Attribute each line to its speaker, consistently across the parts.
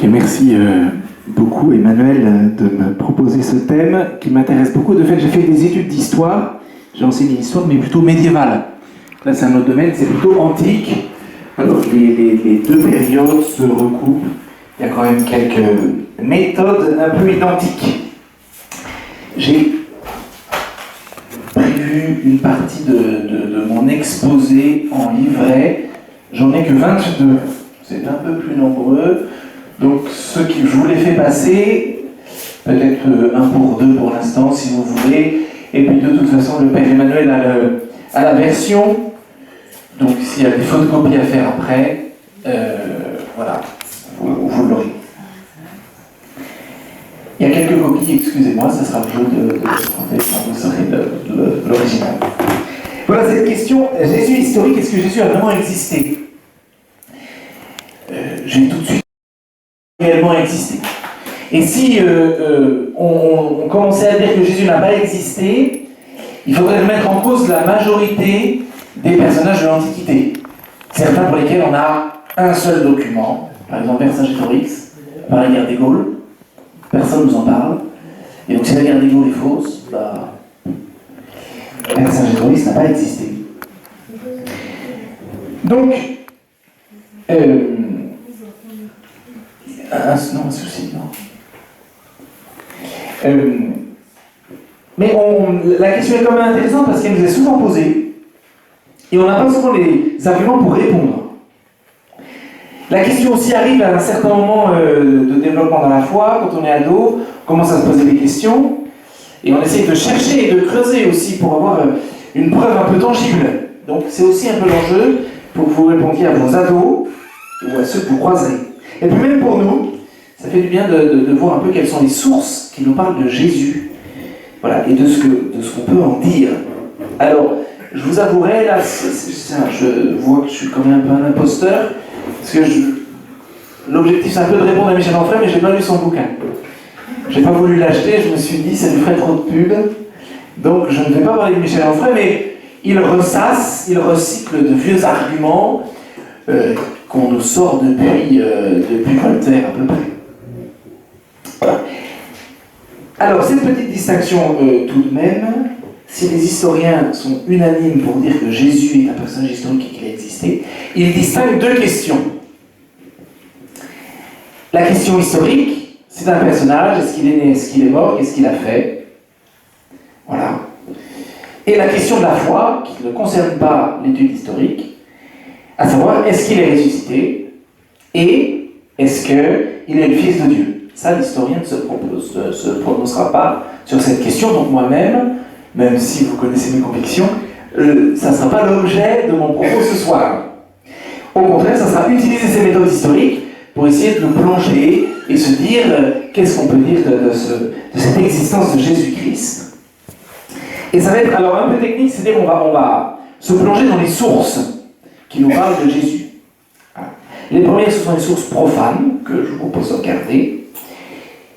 Speaker 1: Et merci beaucoup Emmanuel de me proposer ce thème qui m'intéresse beaucoup. De fait, j'ai fait des études d'histoire, j'ai enseigné l'histoire, mais plutôt médiévale. Là, c'est un autre domaine, c'est plutôt antique. Alors, les deux périodes se recoupent. Il y a quand même quelques méthodes un peu identiques. J'ai prévu une partie de mon exposé en livret. J'en ai que 22. C'est un peu plus nombreux. Donc, ceux qui je vous les fais passer, peut-être un pour deux pour l'instant, si vous voulez. Et puis, de toute façon, le Père Emmanuel a la version. Donc, s'il y a des photocopies à faire après, voilà, vous l'aurez. Il y a quelques copies, excusez-moi, ça sera le jeu quand vous saurez de l'original. Voilà cette question, Jésus historique, est-ce que Jésus a vraiment existé? J'ai tout de suite réellement existé. Et si on commençait à dire que Jésus n'a pas existé, il faudrait remettre en cause la majorité des personnages de l'Antiquité. Certains pour lesquels on a un seul document, par exemple Vercingétorix, par la guerre des Gaules, personne ne nous en parle. Et donc si la guerre des Gaules est fausse, Vercingétorix n'a pas existé. Donc, un souci, non. Mais la question est quand même intéressante parce qu'elle nous est souvent posée et on n'a pas souvent les arguments pour répondre. La question aussi arrive à un certain moment de développement dans la foi, quand on est ado, on commence à se poser des questions et on essaie de chercher et de creuser aussi pour avoir une preuve un peu tangible. Donc c'est aussi un peu l'enjeu pour que vous répondiez à vos ados ou à ceux que vous croiserez. Et puis même pour nous, ça fait du bien de voir un peu quelles sont les sources qui nous parlent de Jésus. Voilà, et de ce qu'on peut en dire. Alors, je vous avouerai, là, je vois que je suis quand même un peu un imposteur, parce que l'objectif c'est un peu de répondre à Michel Onfray, mais je n'ai pas lu son bouquin. Je n'ai pas voulu l'acheter, je me suis dit, ça lui ferait trop de pub. Donc, je ne vais pas parler de Michel Onfray, mais il ressasse, il recycle de vieux arguments qu'on nous sort depuis Voltaire, à peu près. Voilà. Alors, cette petite distinction, tout de même, si les historiens sont unanimes pour dire que Jésus est un personnage historique et qu'il a existé, ils distinguent deux questions. La question historique, c'est un personnage, est-ce qu'il est né, est-ce qu'il est mort, qu'est-ce qu'il a fait? Voilà. Et la question de la foi, qui ne concerne pas l'étude historique, à savoir, est-ce qu'il est ressuscité et est-ce qu'il est le Fils de Dieu? Ça, l'historien ne se prononcera pas sur cette question, donc moi-même, même si vous connaissez mes convictions, ça ne sera pas l'objet de mon propos ce soir. Au contraire, ça sera utiliser ces méthodes historiques pour essayer de nous plonger et se dire qu'est-ce qu'on peut dire de cette existence de Jésus-Christ. Et ça va être alors un peu technique, c'est-à-dire on va se plonger dans les sources qui nous parlent de Jésus. Voilà. Les premières, ce sont les sources profanes, que je vous propose de regarder.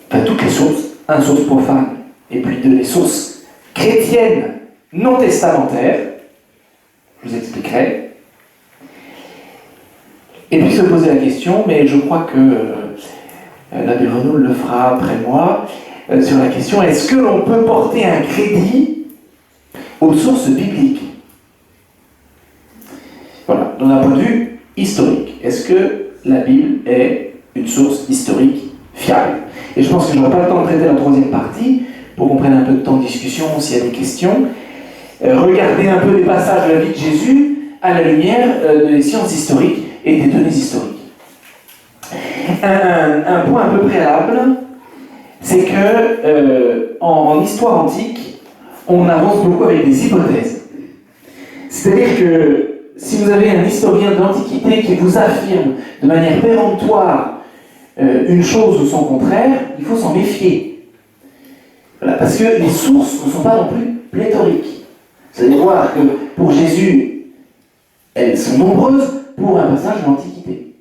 Speaker 1: Enfin, toutes les sources, une source profane, et puis les sources chrétiennes non testamentaires, je vous expliquerai. Et puis se poser la question, mais je crois que l'abbé Renaud le fera après moi, sur la question, est-ce que l'on peut porter un crédit aux sources bibliques? Voilà, d'un point de vue historique. Est-ce que la Bible est une source historique fiable? Et je pense que je n'aurai pas le temps de traiter la troisième partie, pour qu'on prenne un peu de temps de discussion s'il y a des questions. Regardez un peu les passages de la vie de Jésus à la lumière des sciences historiques et des données historiques. Un point un peu préalable, c'est que en histoire antique, on avance beaucoup avec des hypothèses. C'est-à-dire que si vous avez un historien de l'Antiquité qui vous affirme de manière péremptoire une chose ou son contraire, il faut s'en méfier. Voilà, parce que les sources ne sont pas non plus pléthoriques. Vous allez voir que pour Jésus, elles sont nombreuses pour un personnage de l'Antiquité.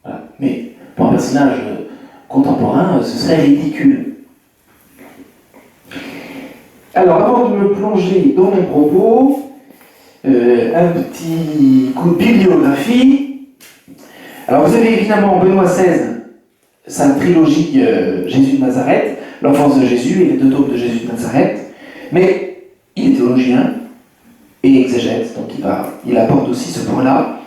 Speaker 1: Voilà. Mais pour un personnage contemporain, ce serait ridicule. Alors, avant de me plonger dans mon propos, un petit coup de bibliographie. Alors, vous avez évidemment Benoît XVI sa trilogie Jésus de Nazareth, l'enfance de Jésus et les deux taupes de Jésus de Nazareth, mais il est théologien et exégète, donc il apporte aussi ce point-là.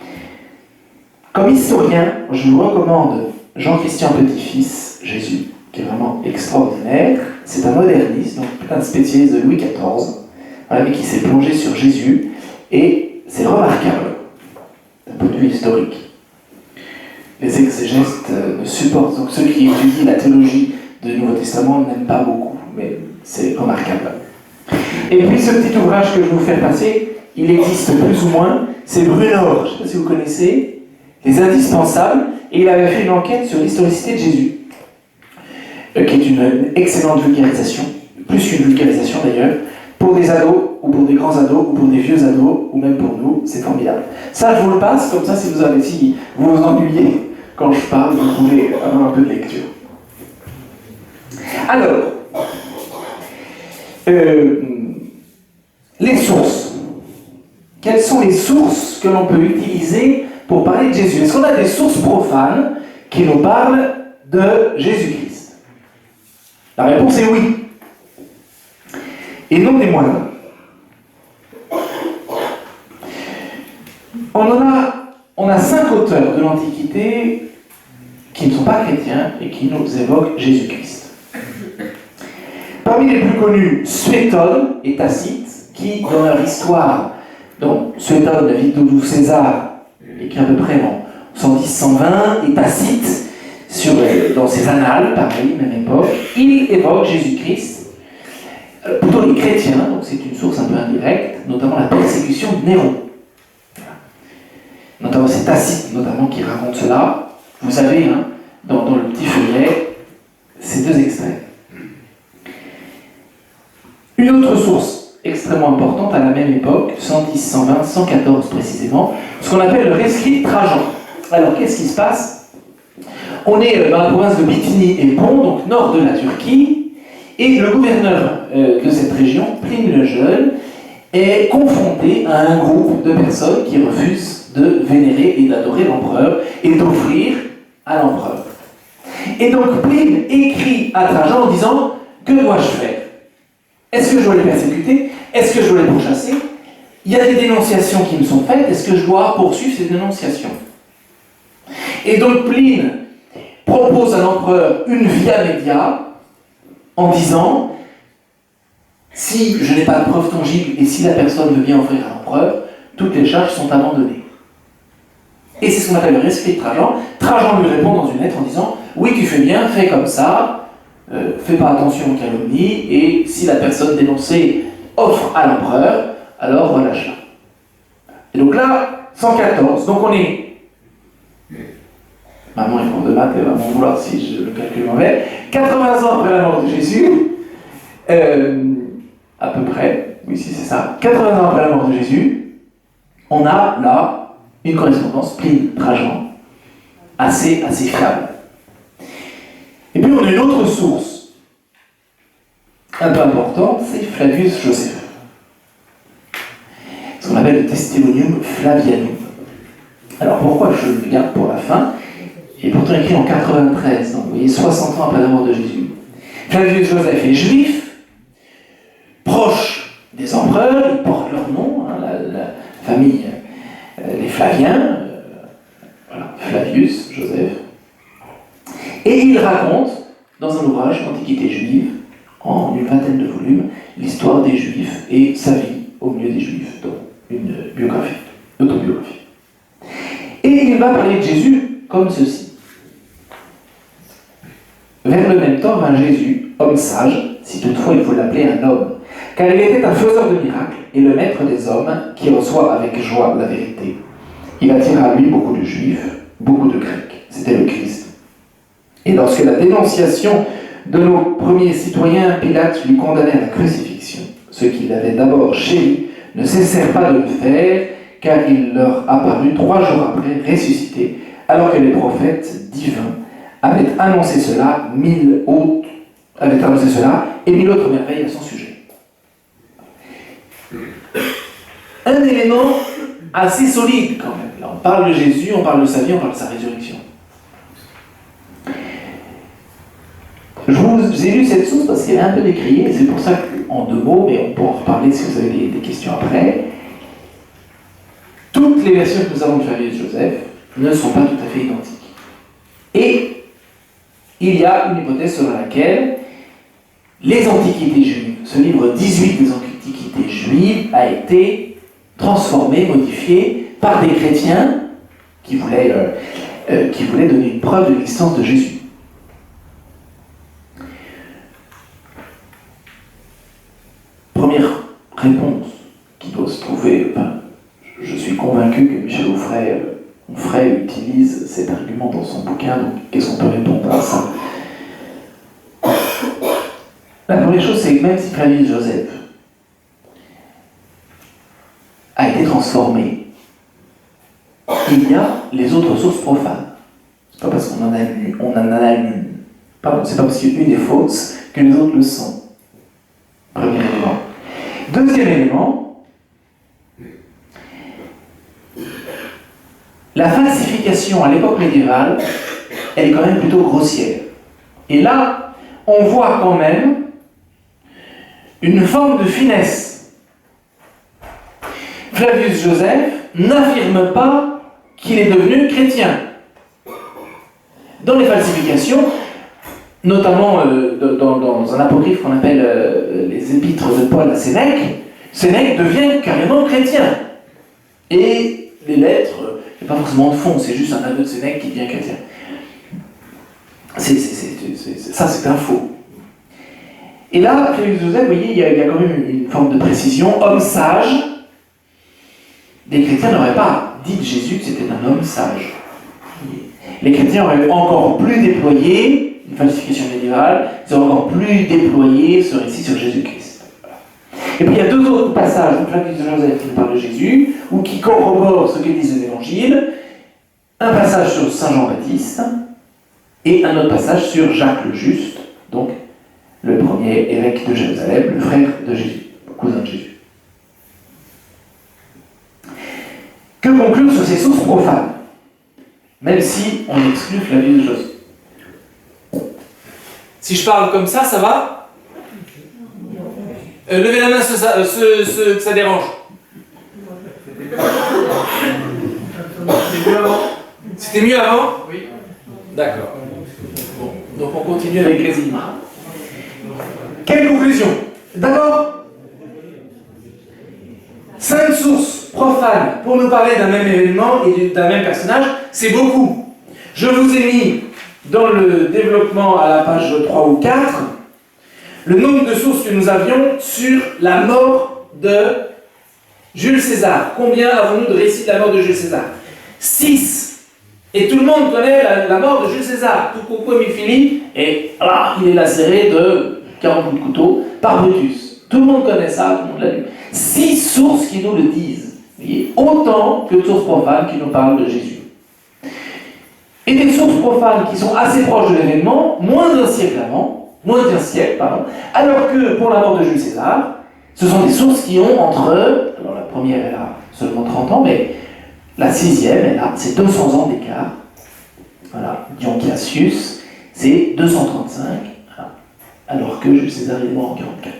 Speaker 1: Comme historien, je vous recommande Jean-Christian Petit-Fils, Jésus, qui est vraiment extraordinaire. C'est un moderniste, donc un spécialiste de Louis XIV, voilà, mais qui s'est plongé sur Jésus, et c'est remarquable d'un point de vue historique. Les exégètes ne supportent, donc ceux qui étudient la théologie du Nouveau Testament n'aiment pas beaucoup, mais c'est remarquable. Et puis ce petit ouvrage que je vais vous faire passer, il existe plus ou moins, c'est Brunor, je ne sais pas si vous connaissez, Les Indispensables, et il avait fait une enquête sur l'historicité de Jésus, qui est une excellente vulgarisation, plus qu'une vulgarisation d'ailleurs, pour des ados, ou pour des grands ados, ou pour des vieux ados, ou même pour nous, c'est formidable. Ça, je vous le passe, comme ça, si vous vous ennuyez quand je parle, vous pouvez avoir un peu de lecture. Alors, les sources. Quelles sont les sources que l'on peut utiliser pour parler de Jésus? Est-ce qu'on a des sources profanes qui nous parlent de Jésus-Christ? La réponse est oui. Et non des moindres. On a 5 auteurs de l'Antiquité qui ne sont pas chrétiens et qui nous évoquent Jésus-Christ. Parmi les plus connus, Suétone et Tacite, qui, dans leur histoire, donc Suétone, la vie de César, écrit à peu près en 110-120, et Tacite, dans ses annales, pareil, même époque, il évoque Jésus-Christ, plutôt les chrétiens, donc c'est une source un peu indirecte, notamment la persécution de Néron. Notamment, c'est Tacite notamment qui raconte cela. Vous avez dans le petit feuillet ces 2 extraits. Une autre source extrêmement importante à la même époque, 110, 120, 114 précisément, ce qu'on appelle le rescrit de Trajan. Alors qu'est-ce qui se passe? On est dans la province de Bithynie et Pont, donc nord de la Turquie, et le gouverneur de cette région, Pline le Jeune, est confronté à un groupe de personnes qui refusent de vénérer et d'adorer l'empereur et d'offrir à l'empereur. Et donc Pline écrit à Trajan en disant « Que dois-je faire? Est-ce que je dois les persécuter? Est-ce que je dois les pourchasser? Il y a des dénonciations qui me sont faites, est-ce que je dois poursuivre ces dénonciations ?» Et donc Pline propose à l'empereur une via media en disant « Si je n'ai pas de preuve tangible et si la personne veut bien offrir à l'empereur, toutes les charges sont abandonnées. » Et c'est ce qu'on appelle le rescrit de Trajan. Trajan lui répond dans une lettre en disant « Oui, tu fais bien, fais comme ça, fais pas attention aux calomnies, et si la personne dénoncée offre à l'empereur, alors relâche-la. » Et donc là, 114, donc on est... Maman est prof de maths, elle va m'en vouloir si je le calcule mauvais. 80 ans après la mort de Jésus, à peu près, oui si c'est ça, 80 ans après la mort de Jésus, on a là une correspondance Pline-Trajan assez fiable. Et puis on a une autre source un peu importante, c'est Flavius Joseph. Ce qu'on appelle le Testimonium Flavianum. Alors pourquoi je le garde pour la fin? Il est pourtant écrit en 93, donc vous voyez 60 ans après la mort de Jésus. Flavius Joseph est juif, proche des empereurs, ils portent leur nom, la famille, les Flaviens, voilà, Flavius Joseph. Et il raconte, dans un ouvrage d'Antiquité juive, en une vingtaine de volumes, l'histoire des Juifs et sa vie au milieu des Juifs, dans une biographie, autobiographie. Et il va parler de Jésus comme ceci. Vers le même temps vint Jésus, homme sage, si toutefois il faut l'appeler un homme, car il était un faiseur de miracles et le maître des hommes qui reçoit avec joie la vérité. Il attira à lui beaucoup de Juifs, beaucoup de Grecs. C'était le Christ. Et lorsque la dénonciation de nos premiers citoyens, Pilate lui condamnait à la crucifixion, ceux qui l'avaient d'abord chéri ne cessèrent pas de le faire, car il leur apparut 3 jours après, ressuscité, alors que les prophètes divins avaient annoncé cela, et 1000 autres merveilles à son sujet. Un élément assez solide quand même. Là, on parle de Jésus, on parle de sa vie, on parle de sa résurrection. ai lu cette source parce qu'elle est un peu décriée, et c'est pour ça qu'en 2 mots, mais on peut en reparler si vous avez des questions après. Toutes les versions que nous avons de Flavius Joseph ne sont pas tout à fait identiques. Et il y a une hypothèse selon laquelle les Antiquités juives, ce livre 18 des Antiquités juives, a été transformé, modifié par des chrétiens qui voulaient donner une preuve de l'existence de Jésus. Première réponse qui doit se trouver, je suis convaincu que Michel Onfray utilise cet argument dans son bouquin, donc qu'est-ce qu'on peut répondre à ça? La première chose, c'est que même si Flavius Joseph a été transformé, il y a les autres sources profanes. C'est pas parce qu'on en a lu, pardon, c'est pas parce qu'une est fausse que les autres le sont. Premier élément. Deuxième élément, la falsification à l'époque médiévale, elle est quand même plutôt grossière. Et là, on voit quand même une forme de finesse. Flavius Joseph n'affirme pas qu'il est devenu chrétien. Dans les falsifications, notamment dans un apocryphe qu'on appelle les épîtres de Paul à Sénèque, Sénèque devient carrément chrétien. Et les lettres, il n'y a pas forcément de fond, c'est juste un aveu de Sénèque qui devient chrétien. Ça, c'est un faux. Et là, Flavius Joseph, vous voyez, il y a quand même une forme de précision. Homme sage, les chrétiens n'auraient pas dit de Jésus que c'était un homme sage. Les chrétiens auraient encore plus déployé, une falsification médiévale, ils auraient encore plus déployé ce récit sur Jésus-Christ. Voilà. Et puis il y a 2 autres passages où Flavius Joseph qui parle de Jésus, ou qui corroborent ce que disent les évangiles. Un passage sur Saint Jean-Baptiste, et un autre passage sur Jacques le Juste, donc le premier évêque de Jérusalem, le frère de Jésus, le cousin de Jésus. Que conclure sur ces sources profanes, même si on exclut Flavius Joseph? Si je parle comme ça va? Levez la main ceux que ça dérange. C'était mieux avant? Oui. D'accord. Bon, donc on continue avec les images. Quelle conclusion? D'abord, 5 sources profanes pour nous parler d'un même événement et d'un même personnage, c'est beaucoup. Je vous ai mis dans le développement à la page 3 ou 4 le nombre de sources que nous avions sur la mort de Jules César. Combien avons-nous de récits de la mort de Jules César? 6. Et tout le monde connaît la mort de Jules César. Tout coucou Émile et là, il est lacéré de 40 coups de couteau par Brutus. Tout le monde connaît ça, tout le monde l'a lu. 6 sources qui nous le disent. Vous voyez, autant que de sources profanes qui nous parlent de Jésus. Et des sources profanes qui sont assez proches de l'événement, moins d'un siècle, alors que pour la mort de Jules César, ce sont des sources qui ont entre, alors la première elle a seulement 30 ans, mais la 6e, elle a, c'est 200 ans d'écart. Voilà, Dion Cassius, c'est 235, voilà, alors que Jules César est mort en 44.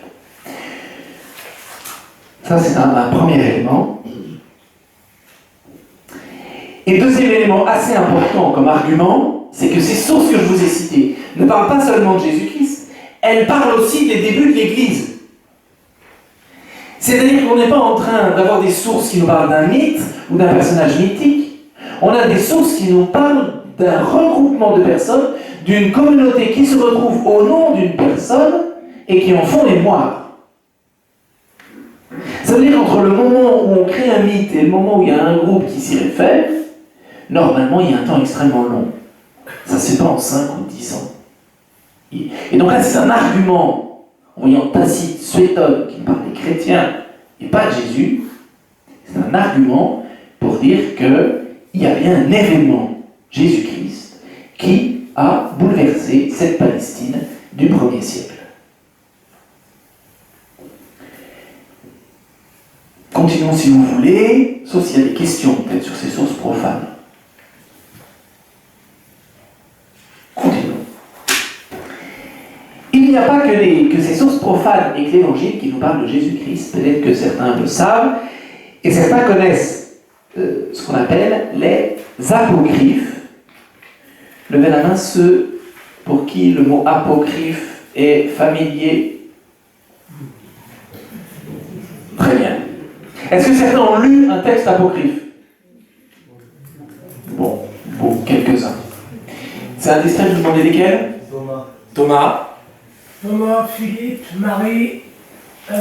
Speaker 1: Ça, c'est un premier élément. Et deuxième élément assez important comme argument, c'est que ces sources que je vous ai citées ne parlent pas seulement de Jésus-Christ, elles parlent aussi des débuts de l'Église. C'est-à-dire qu'on n'est pas en train d'avoir des sources qui nous parlent d'un mythe ou d'un personnage mythique. On a des sources qui nous parlent d'un regroupement de personnes, d'une communauté qui se retrouve au nom d'une personne et qui en font mémoire. Ça veut dire qu'entre le moment où on crée un mythe et le moment où il y a un groupe qui s'y réfère, normalement il y a un temps extrêmement long. Ça se fait pas en 5 ou 10 ans. Et donc là c'est un argument. En voyant Tacite, Suétone, qui parle des chrétiens et pas de Jésus, c'est un argument pour dire qu'il y a bien un événement, Jésus-Christ, qui a bouleversé cette Palestine du 1er siècle. Continuons si vous voulez, sauf s'il y a des questions peut-être sur ces sources profanes. Il n'y a pas que ces sources profanes et que l'Évangile qui nous parlent de Jésus-Christ. Peut-être que certains le savent, et certains connaissent ce qu'on appelle les apocryphes. Levez la main ceux pour qui le mot apocryphe est familier. Très bien. Est-ce que certains ont lu un texte apocryphe? Bon, quelques-uns. C'est indiscret de vous demander lesquels? Thomas.
Speaker 2: Thomas, Philippe, Marie, je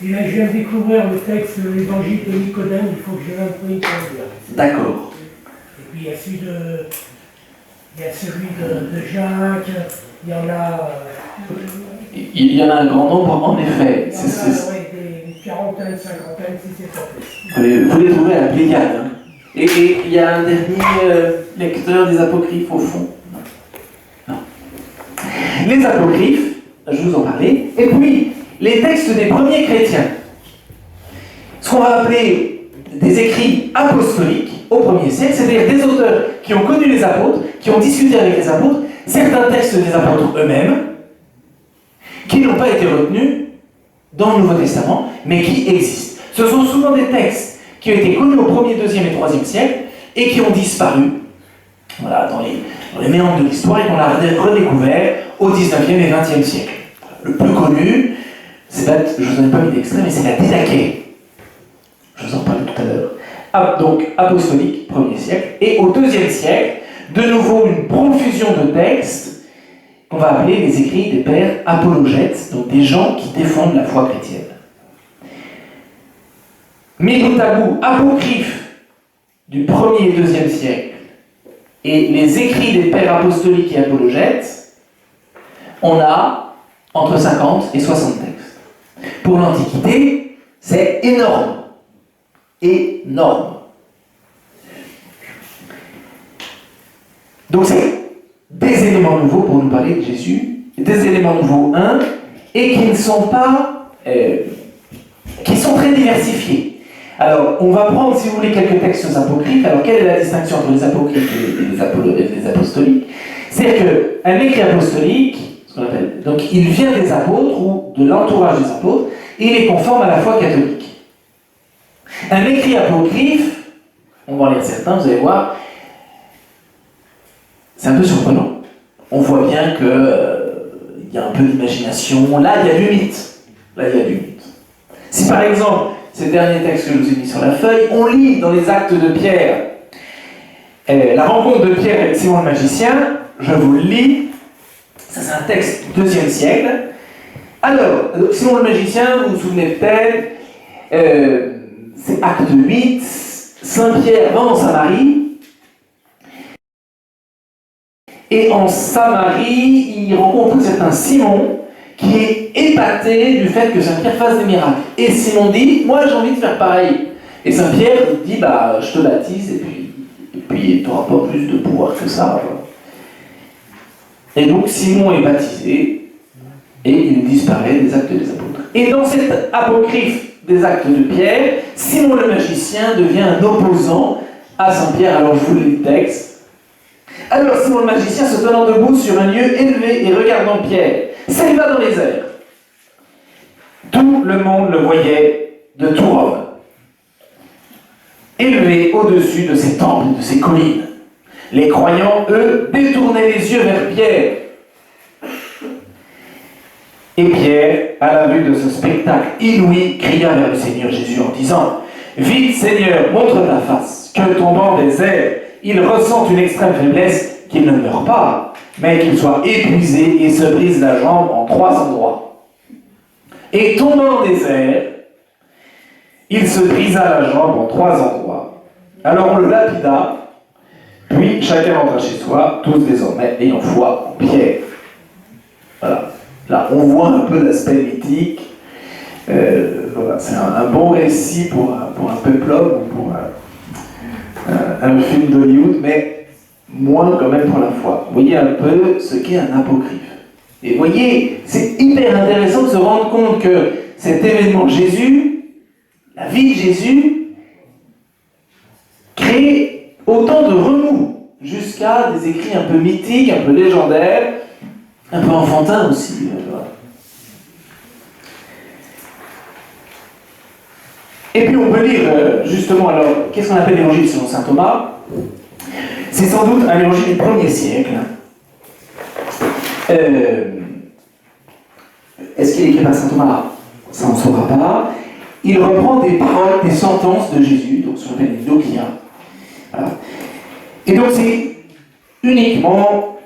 Speaker 2: viens de découvrir le texte de l'évangile de Nicodème, il faut que je l'imprime pour le dire.
Speaker 1: D'accord.
Speaker 2: Et puis il y a celui de Jacques, il y en a...
Speaker 1: Il y en a un grand nombre, en effet.
Speaker 2: Il y en a des quarantaines, cinquantaines, si c'est pas plus.
Speaker 1: Vous les trouvez à la Pléiade. Hein. Et il y a un dernier lecteur des apocryphes au fond. Non. Les apocryphes, je vous en parlais, et puis les textes des premiers chrétiens. Ce qu'on va appeler des écrits apostoliques au 1er siècle, c'est-à-dire des auteurs qui ont connu les apôtres, qui ont discuté avec les apôtres, certains textes des apôtres eux-mêmes, qui n'ont pas été retenus dans le Nouveau Testament, mais qui existent. Ce sont souvent des textes qui ont été connus au 1er, 2e et 3e siècle et qui ont disparu voilà, dans les méandres de l'histoire et qu'on a redécouvert au 19e et 20e siècle. Le plus connu, je ne vous en ai pas mis d'extrait, mais c'est la Didaché. Je vous en parlais tout à l'heure. Donc, apostolique, 1er siècle. Et au 2e siècle, de nouveau une profusion de textes qu'on va appeler les écrits des pères apologètes, donc des gens qui défendent la foi chrétienne. Mis bout à bout, apocryphes du 1er et 2e siècle et les écrits des pères apostoliques et apologètes, on a entre 50 et 60 textes. Pour l'Antiquité, c'est énorme. Énorme. Donc c'est des éléments nouveaux pour nous parler de Jésus, des éléments nouveaux, et qui ne sont pas... qui sont très diversifiés. Alors, on va prendre, si vous voulez, quelques textes apocryphes. Alors, quelle est la distinction entre les apocryphes et les apostoliques? C'est-à-dire qu'un écrit apostolique, ce qu'on appelle, donc il vient des apôtres ou de l'entourage des apôtres, et il est conforme à la foi catholique. Un écrit apocryphe, on va en lire certains, vous allez voir, c'est un peu surprenant. On voit bien qu'il y a un peu d'imagination. Là, il y a du mythe. Si par exemple, ces derniers textes que je vous ai mis sur la feuille, on lit dans les actes de Pierre, la rencontre de Pierre avec Simon le magicien, je vous le lis, ça c'est un texte du 2e siècle. Alors, Simon le magicien, vous vous souvenez peut-être, c'est acte 8, Saint-Pierre va en Samarie, et en Samarie, il rencontre un certain Simon, qui est épaté du fait que Saint-Pierre fasse des miracles. Et Simon dit, moi j'ai envie de faire pareil. Et Saint-Pierre dit, je te baptise, et puis tu n'auras pas plus de pouvoir que ça. Et donc Simon est baptisé, et il disparaît des actes des apôtres. Et dans cet apocryphe des actes de Pierre, Simon le magicien devient un opposant à Saint-Pierre. Alors je vous lis le texte. Alors Simon le magicien, se tenant debout sur un lieu élevé et regardant Pierre, s'éleva dans les airs. Tout le monde le voyait de tout Rome, élevé au-dessus de ces temples, de ces collines. Les croyants, eux, détournaient les yeux vers Pierre. Et Pierre, à la vue de ce spectacle inouï, cria vers le Seigneur Jésus en disant, « Vite, Seigneur, montre ta face, que tombant des airs, il ressent une extrême faiblesse, qu'il ne meure pas, mais qu'il soit épuisé et se brise la jambe en 3 endroits. Et tombant des airs, il se brisa la jambe en 3 endroits. Alors on le lapida, puis chacun rentra chez soi, tous désormais ayant foi en Pierre. » Voilà. Là, on voit un peu l'aspect mythique. Voilà, c'est un bon récit pour un péplum ou pour un film d'Hollywood, mais moins quand même pour la foi. Vous voyez un peu ce qu'est un apocryphe. Et vous voyez, c'est hyper intéressant de se rendre compte que cet événement Jésus, la vie de Jésus, crée autant de remous, jusqu'à des écrits un peu mythiques, un peu légendaires, un peu enfantin aussi. Voilà. Et puis on peut lire, justement, alors, qu'est-ce qu'on appelle l'évangile selon saint Thomas? C'est sans doute un évangile du 1er siècle. Est-ce qu'il est écrit par saint Thomas? Ça on ne saura pas. Il reprend des paroles, des sentences de Jésus, donc ce qu'on appelle les dokia. Voilà. Et donc c'est uniquement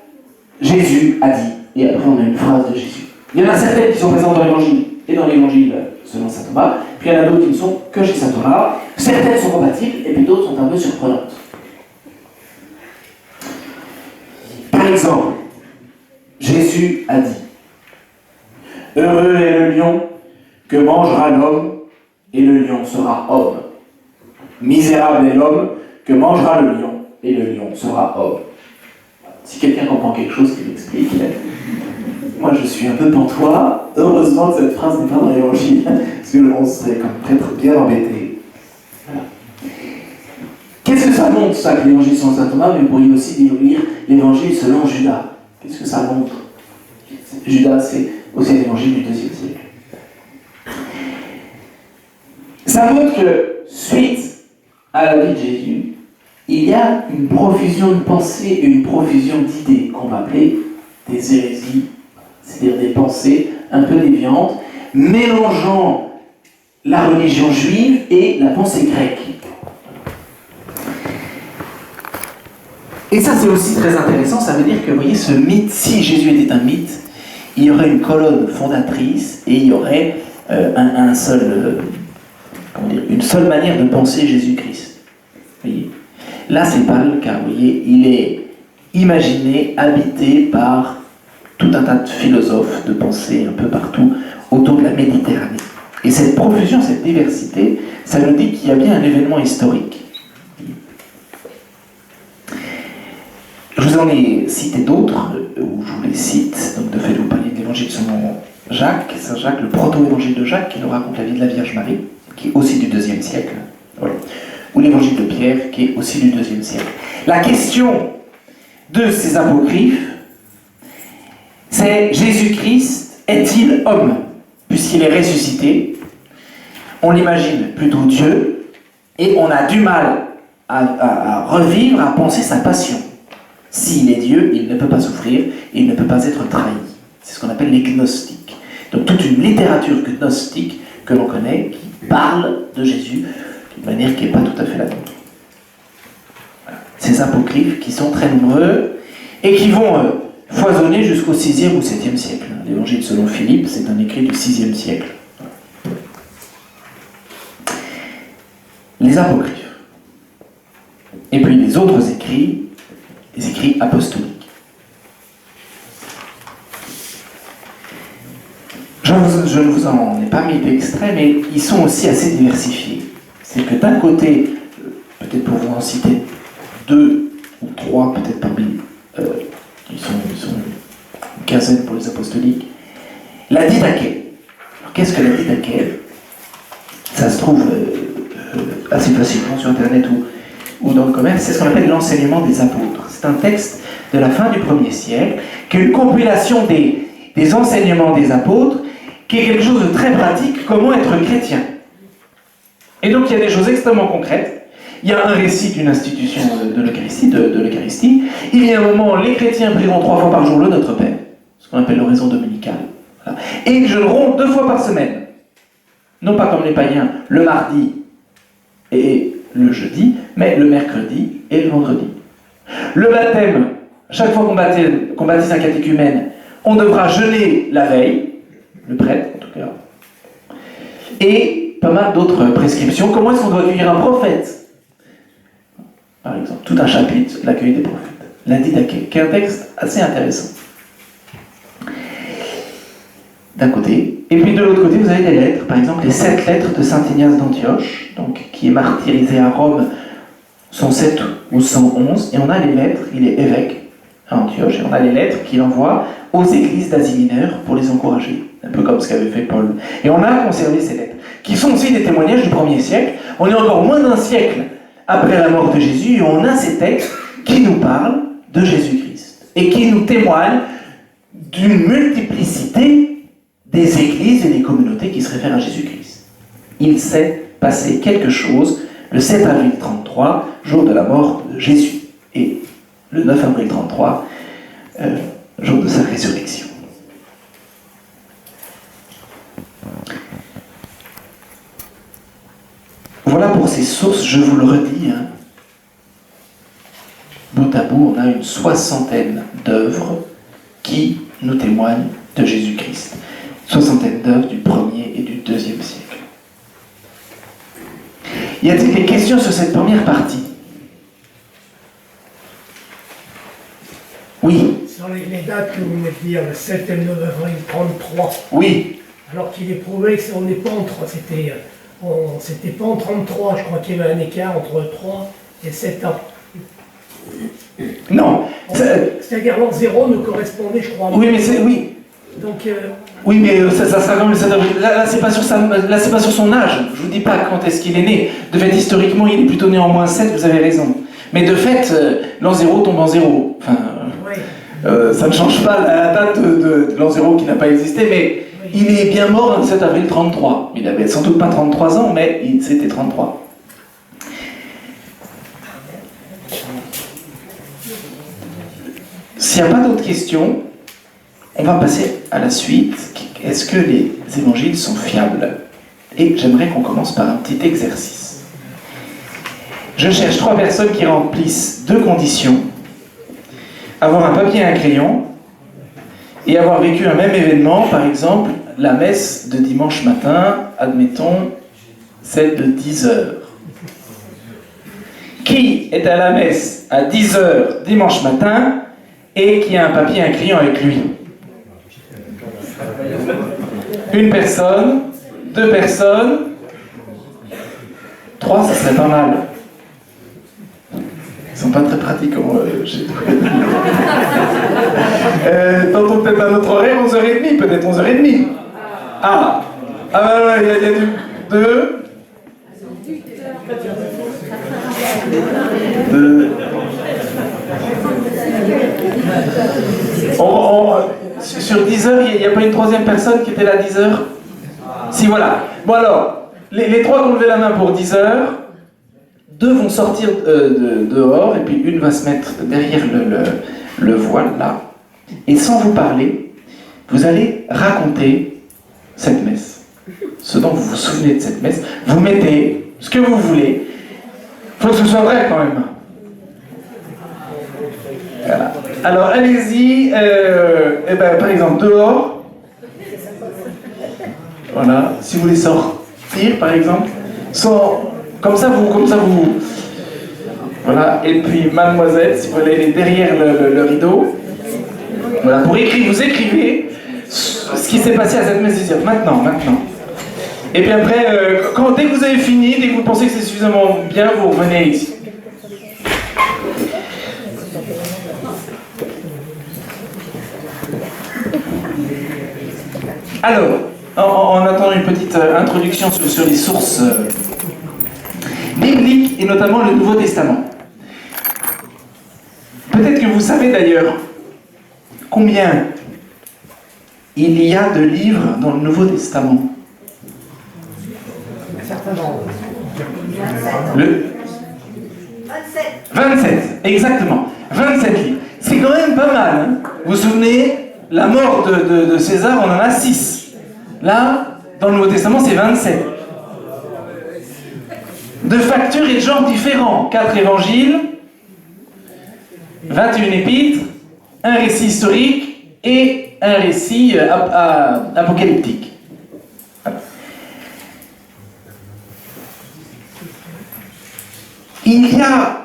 Speaker 1: Jésus a dit. Et après on a une phrase de Jésus. Il y en a certaines qui sont présentes dans l'évangile et dans l'évangile selon saint Thomas, puis il y en a d'autres qui ne sont que chez saint Thomas. Certaines sont compatibles et puis d'autres sont un peu surprenantes. Par exemple, Jésus a dit: heureux est le lion que mangera l'homme, et le lion sera homme. Misérable est l'homme que mangera le lion, et le lion sera homme. Si quelqu'un comprend quelque chose, qu'il m'explique. Moi, je suis un peu pantois. Heureusement que cette phrase n'est pas dans l'évangile, parce qu'on serait comme prêtre bien embêté. Voilà. Qu'est-ce que ça montre, ça, que l'évangile selon saint Thomas? Mais vous pourriez aussi lire l'évangile selon Judas. Qu'est-ce que ça montre? Judas, c'est aussi l'évangile du 2e siècle. Ça montre que, suite à la vie de Jésus, il y a une profusion de pensées et une profusion d'idées qu'on va appeler des hérésies, c'est-à-dire des pensées un peu déviantes, mélangeant la religion juive et la pensée grecque. Et ça, c'est aussi très intéressant, ça veut dire que, vous voyez, ce mythe, si Jésus était un mythe, il y aurait une colonne fondatrice et il y aurait une seule manière de penser Jésus-Christ. Vous voyez ? Là, c'est pas le cas. Vous voyez, il est imaginé, habité par tout un tas de philosophes, de pensées un peu partout autour de la Méditerranée. Et cette profusion, cette diversité, ça nous dit qu'il y a bien un événement historique. Je vous en ai cité d'autres, où je vous les cite. Donc, de fait, vous parliez de l'évangile selon Jacques, Saint Jacques, le proto-évangile de Jacques, qui nous raconte la vie de la Vierge Marie, qui est aussi du 2e siècle. Voilà. Ou l'évangile de Pierre, qui est aussi du 2e siècle. La question de ces apocryphes, c'est: Jésus-Christ est-il homme? Puisqu'il est ressuscité, on l'imagine plutôt Dieu, et on a du mal à revivre, à penser sa passion. S'il est Dieu, il ne peut pas souffrir, il ne peut pas être trahi. C'est ce qu'on appelle les gnostiques. Donc toute une littérature gnostique que l'on connaît, qui parle de Jésus d'une manière qui n'est pas tout à fait la nôtre. Voilà. Ces apocryphes qui sont très nombreux et qui vont foisonner jusqu'au 6e ou 7e siècle. L'évangile selon Philippe, c'est un écrit du 6e siècle. Les apocryphes. Et puis les autres écrits, les écrits apostoliques. Je ne vous en ai pas mis d'extrait, mais ils sont aussi assez diversifiés. C'est que d'un côté, peut-être pour vous en citer 2 ou 3, peut-être parmi, ils sont une quinzaine pour les apostoliques, la Didaché. Alors qu'est-ce que la Didaché? Ça se trouve assez facilement sur Internet ou dans le commerce. C'est ce qu'on appelle l'enseignement des apôtres. C'est un texte de la fin du 1er siècle, qui est une compilation des enseignements des apôtres, qui est quelque chose de très pratique, comment être chrétien. Et donc il y a des choses extrêmement concrètes. Il y a un récit d'une institution de l'Eucharistie. Il y a un moment, les chrétiens prieront 3 fois par jour le Notre Père, ce qu'on appelle l'oraison dominicale. Voilà. Et ils jeûneront 2 fois par semaine. Non pas comme les païens, le mardi et le jeudi, mais le mercredi et le vendredi. Le baptême, chaque fois qu'on baptise un catéchumène, on devra jeûner la veille, le prêtre en tout cas, et pas mal d'autres prescriptions. Comment est-ce qu'on doit accueillir un prophète? Par exemple, tout un chapitre, l'accueil des prophètes. La Didaché, qui est un texte assez intéressant. D'un côté. Et puis de l'autre côté, vous avez des lettres. Par exemple, les 7 lettres de saint Ignace d'Antioche, donc, qui est martyrisé à Rome 107 ou 111. Et on a les lettres, il est évêque à Antioche, et on a les lettres qu'il envoie aux églises d'Asie mineure pour les encourager. Un peu comme ce qu'avait fait Paul. Et on a conservé ces lettres, qui sont aussi des témoignages du 1er siècle. On est encore moins d'un siècle après la mort de Jésus, et on a ces textes qui nous parlent de Jésus-Christ, et qui nous témoignent d'une multiplicité des églises et des communautés qui se réfèrent à Jésus-Christ. Il s'est passé quelque chose le 7 avril 33, jour de la mort de Jésus, et le 9 avril 33, jour de sa résurrection. Voilà pour ces sources, je vous le redis, bout à bout, on a une 60aine d'œuvres qui nous témoignent de Jésus-Christ. 60aine d'œuvres du 1er et du 2e siècle. Y a-t-il des questions sur cette première partie? Oui.
Speaker 2: Sur les dates que vous venez de dire, le 7 et le 9 avril 33.
Speaker 1: Oui.
Speaker 2: Alors qu'il est prouvé qu'on n'est pas entre. C'était pas en 33, je crois qu'il y avait un écart entre 3 et 7 ans.
Speaker 1: Non.
Speaker 2: C'est-à-dire l'an 0 nous correspondait, je crois.
Speaker 1: Oui, mais c'est. Oui.
Speaker 2: Donc.
Speaker 1: Oui, mais ça sera comme le 7 avril. Là, c'est pas sur son âge. Je vous dis pas quand est-ce qu'il est né. De fait, historiquement, il est plutôt né en -7, vous avez raison. Mais de fait, l'an 0 tombe en 0. Enfin, oui. Ça ne change pas la date de l'an 0 qui n'a pas existé, mais oui. Il est bien mort le 7 avril 33. Il avait sans doute pas 33 ans, mais c'était 33. S'il n'y a pas d'autres questions, on va passer à la suite. Est-ce que les évangiles sont fiables? Et j'aimerais qu'on commence par un petit exercice. Je cherche 3 personnes qui remplissent 2 conditions. Avoir un papier et un crayon, et avoir vécu un même événement, par exemple, la messe de dimanche matin, admettons, celle de 10 heures. Qui est à la messe à 10 heures dimanche matin, et qui a un papier et un crayon avec lui? 1 personne, 2 personnes, 3, ça serait pas mal. Ils sont pas très pratiques chez nous. Tantôt peut-être un autre horaire, 11h30, peut-être 11h30. Ah il y a du 2. Sur 10 heures, il n'y a pas une 3e personne qui était là à 10 heures? Si, voilà. Bon alors, les 3 qui ont levé la main pour 10 heures, 2 vont sortir dehors, et puis une va se mettre derrière le voile, là. Et sans vous parler, vous allez raconter cette messe. Ce dont vous vous souvenez de cette messe. Vous mettez ce que vous voulez. Il faut que ce soit vrai, quand même. Voilà. Alors, allez-y. Par exemple, dehors. Voilà. Si vous voulez sortir, par exemple. Comme ça, vous... Voilà. Et puis, mademoiselle, si vous voulez aller derrière le rideau. Voilà. Pour écrire, vous écrivez ce qui s'est passé à cette messe. Maintenant. Et puis après, dès que vous avez fini, dès que vous pensez que c'est suffisamment bien, vous revenez ici. Alors, en attendant une petite introduction sur les sources bibliques, et notamment le Nouveau Testament. Peut-être que vous savez d'ailleurs combien il y a de livres dans le Nouveau Testament. Le 27, exactement. 27 livres. C'est quand même pas mal. Hein. Vous vous souvenez, la mort de César, on en a 6. Là, dans le Nouveau Testament, c'est 27. De facture et de genre différents. 4 évangiles, 21 épîtres, un récit historique et un récit apocalyptique. Il y a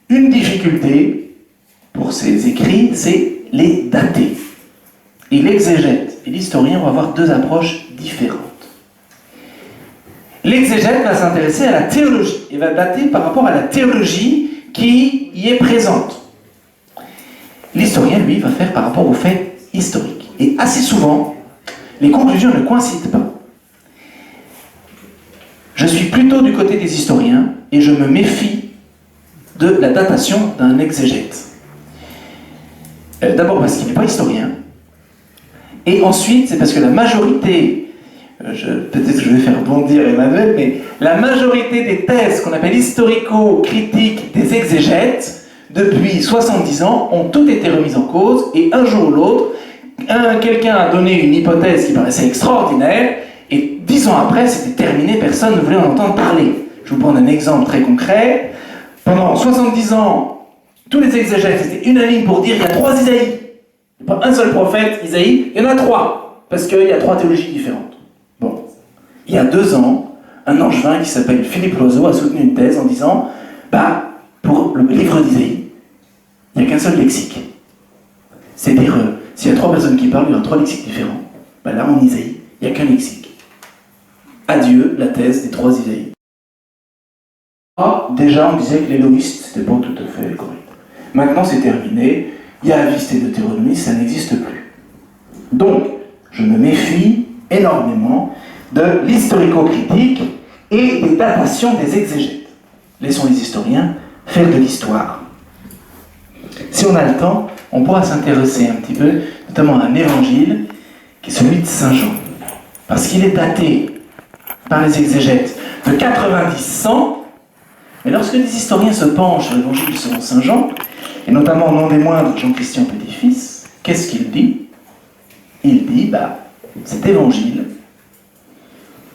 Speaker 1: une difficulté pour ces écrits, c'est les dater. Et l'exégète et l'historien vont avoir 2 approches différentes. L'exégète va s'intéresser à la théologie et va dater par rapport à la théologie qui y est présente. L'historien, lui, va faire par rapport aux faits historiques. Et assez souvent, les conclusions ne coïncident pas. Je suis plutôt du côté des historiens et je me méfie de la datation d'un exégète. D'abord parce qu'il n'est pas historien, Et ensuite, c'est parce que la majorité, peut-être que je vais faire bondir Emmanuel, mais la majorité des thèses qu'on appelle historico-critiques des exégètes, depuis 70 ans, ont toutes été remises en cause, et un jour ou l'autre, quelqu'un a donné une hypothèse qui paraissait extraordinaire, et 10 ans après, c'était terminé, personne ne voulait en entendre parler. Je vais vous prendre un exemple très concret. Pendant 70 ans, tous les exégètes étaient unanimes pour dire qu'il y a 3 Isaïe. Il n'y a pas un seul prophète, Isaïe, il y en a 3, parce qu'il y a 3 théologies différentes. Bon. Il y a 2 ans, un angevin qui s'appelle Philippe Loiseau a soutenu une thèse en disant pour le livre d'Isaïe, il n'y a qu'un seul lexique. C'est-à-dire, s'il y a 3 personnes qui parlent, il y aura 3 lexiques différents. Là, en Isaïe, il n'y a qu'un lexique. Adieu la thèse des 3 Isaïe. Déjà, on disait que l'éloïste, c'était pas tout à fait correct. Maintenant, c'est terminé. Il y a Aviste et Deutéronomie, ça n'existe plus. Donc, je me méfie énormément de l'historico-critique et des datations des exégètes. Laissons les historiens faire de l'histoire. Si on a le temps, on pourra s'intéresser un petit peu, notamment à un évangile, qui est celui de Saint Jean. Parce qu'il est daté par les exégètes de 90-100, mais lorsque les historiens se penchent sur l'évangile selon Saint Jean, et notamment au nom des moindres Jean-Christian Petit-Fils, qu'est-ce qu'il dit ? Il dit, cet évangile,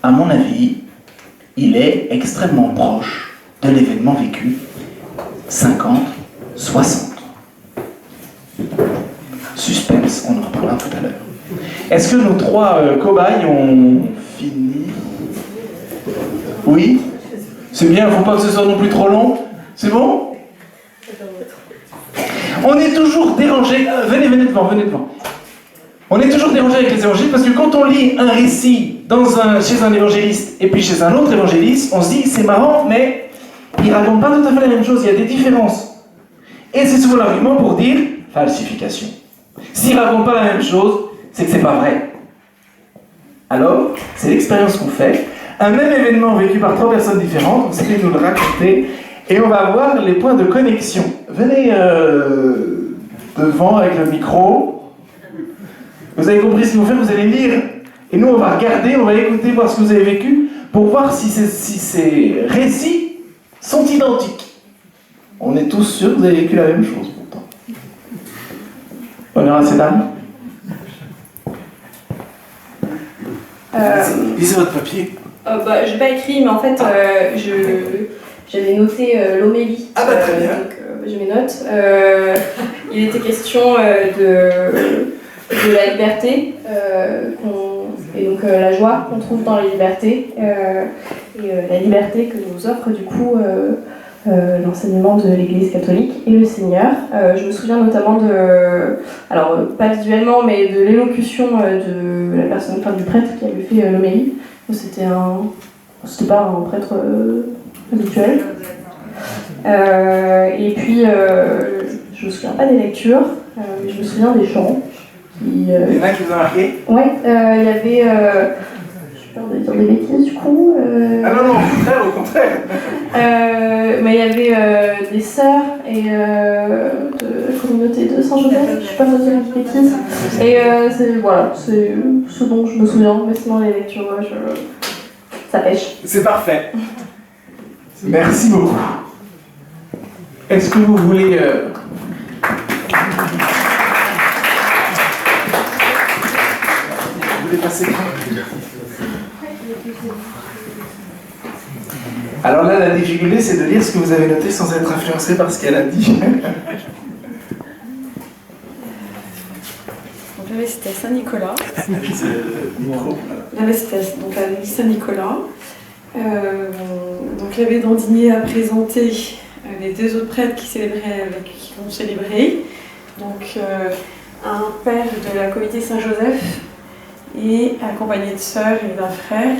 Speaker 1: à mon avis, il est extrêmement proche de l'événement vécu 50-60. Suspense, on en reparlera tout à l'heure. Est-ce que nos 3 cobayes ont fini ? Oui ? C'est bien, il ne faut pas que ce soit non plus trop long. C'est bon ? On est toujours dérangé. Venez devant. On est toujours dérangé avec les évangiles parce que quand on lit un récit chez un évangéliste et puis chez un autre évangéliste, on se dit c'est marrant, mais ils ne racontent pas tout à fait la même chose, il y a des différences. Et c'est souvent l'argument pour dire falsification. S'ils ne racontent pas la même chose, c'est que c'est pas vrai. Alors, c'est l'expérience qu'on fait. Un même événement vécu par 3 personnes différentes, vous allez nous le raconter, et on va voir les points de connexion. Venez devant avec le micro. Vous avez compris ce qu'il faut faire, vous allez lire. Et nous, on va regarder, on va écouter, voir ce que vous avez vécu, pour voir si ces récits sont identiques. On est tous sûrs que vous avez vécu la même chose, pourtant. Honneur à ces dames. Lisez votre papier.
Speaker 3: Je n'ai pas écrit, mais en fait, j'avais noté l'homélie.
Speaker 1: Très bien.
Speaker 3: Donc, j'ai mes notes. Il était question de la liberté, et donc la joie qu'on trouve dans la liberté, et la liberté que nous offre du coup l'enseignement de l'Église catholique et le Seigneur. Je me souviens notamment alors pas visuellement, mais de l'élocution de la personne, du prêtre qui avait fait l'homélie. C'était pas un prêtre habituel. Et puis, je me souviens pas des lectures, mais je me souviens des chants. Il y
Speaker 1: en a qui vous ont marqué ?
Speaker 3: Ouais, il y avait. J'ai peur de dire des bêtises du coup.
Speaker 1: Ah non, au contraire.
Speaker 3: Mais il y avait des sœurs et de la communauté de Saint-Joseph, je suis pas sûre de dire des bêtises. Et c'est ce dont je me souviens, mais sinon les lectures, ça pêche.
Speaker 1: C'est parfait. Merci beaucoup. Est-ce que vous voulez... Vous voulez passer quoi ? Alors là, la difficulté, c'est de lire ce que vous avez noté sans être influencé par ce qu'elle a dit.
Speaker 4: Donc là, c'était Saint-Nicolas. Là, c'était donc à l'église Saint-Nicolas. Donc l'abbé Dandinier a présenté les 2 autres prêtres qui vont célébrer. Donc un père de la communauté Saint-Joseph et accompagné de sœurs et d'un frère,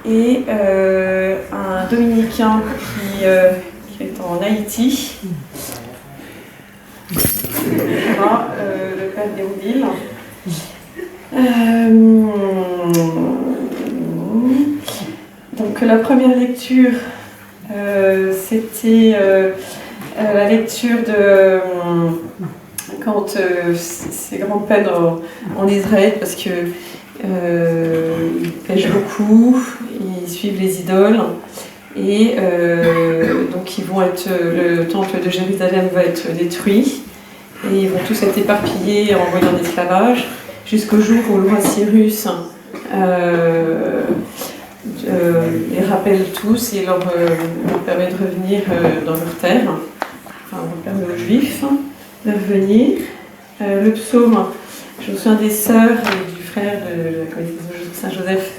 Speaker 4: et un dominicain qui est en Haïti. Voilà, le père d'Hérouville. Donc la première lecture, c'était la lecture de quand c'est grand peine en Israël parce que ils pêchent beaucoup, ils suivent les idoles et donc ils vont être, le temple de Jérusalem va être détruit et ils vont tous être éparpillés, envoyés en esclavage jusqu'au jour où le roi Cyrus les rappelle tous et leur permet de revenir dans leur terre, enfin on permet aux Juifs de revenir. Le psaume, je me souviens des sœurs et du frère de la communauté Saint-Joseph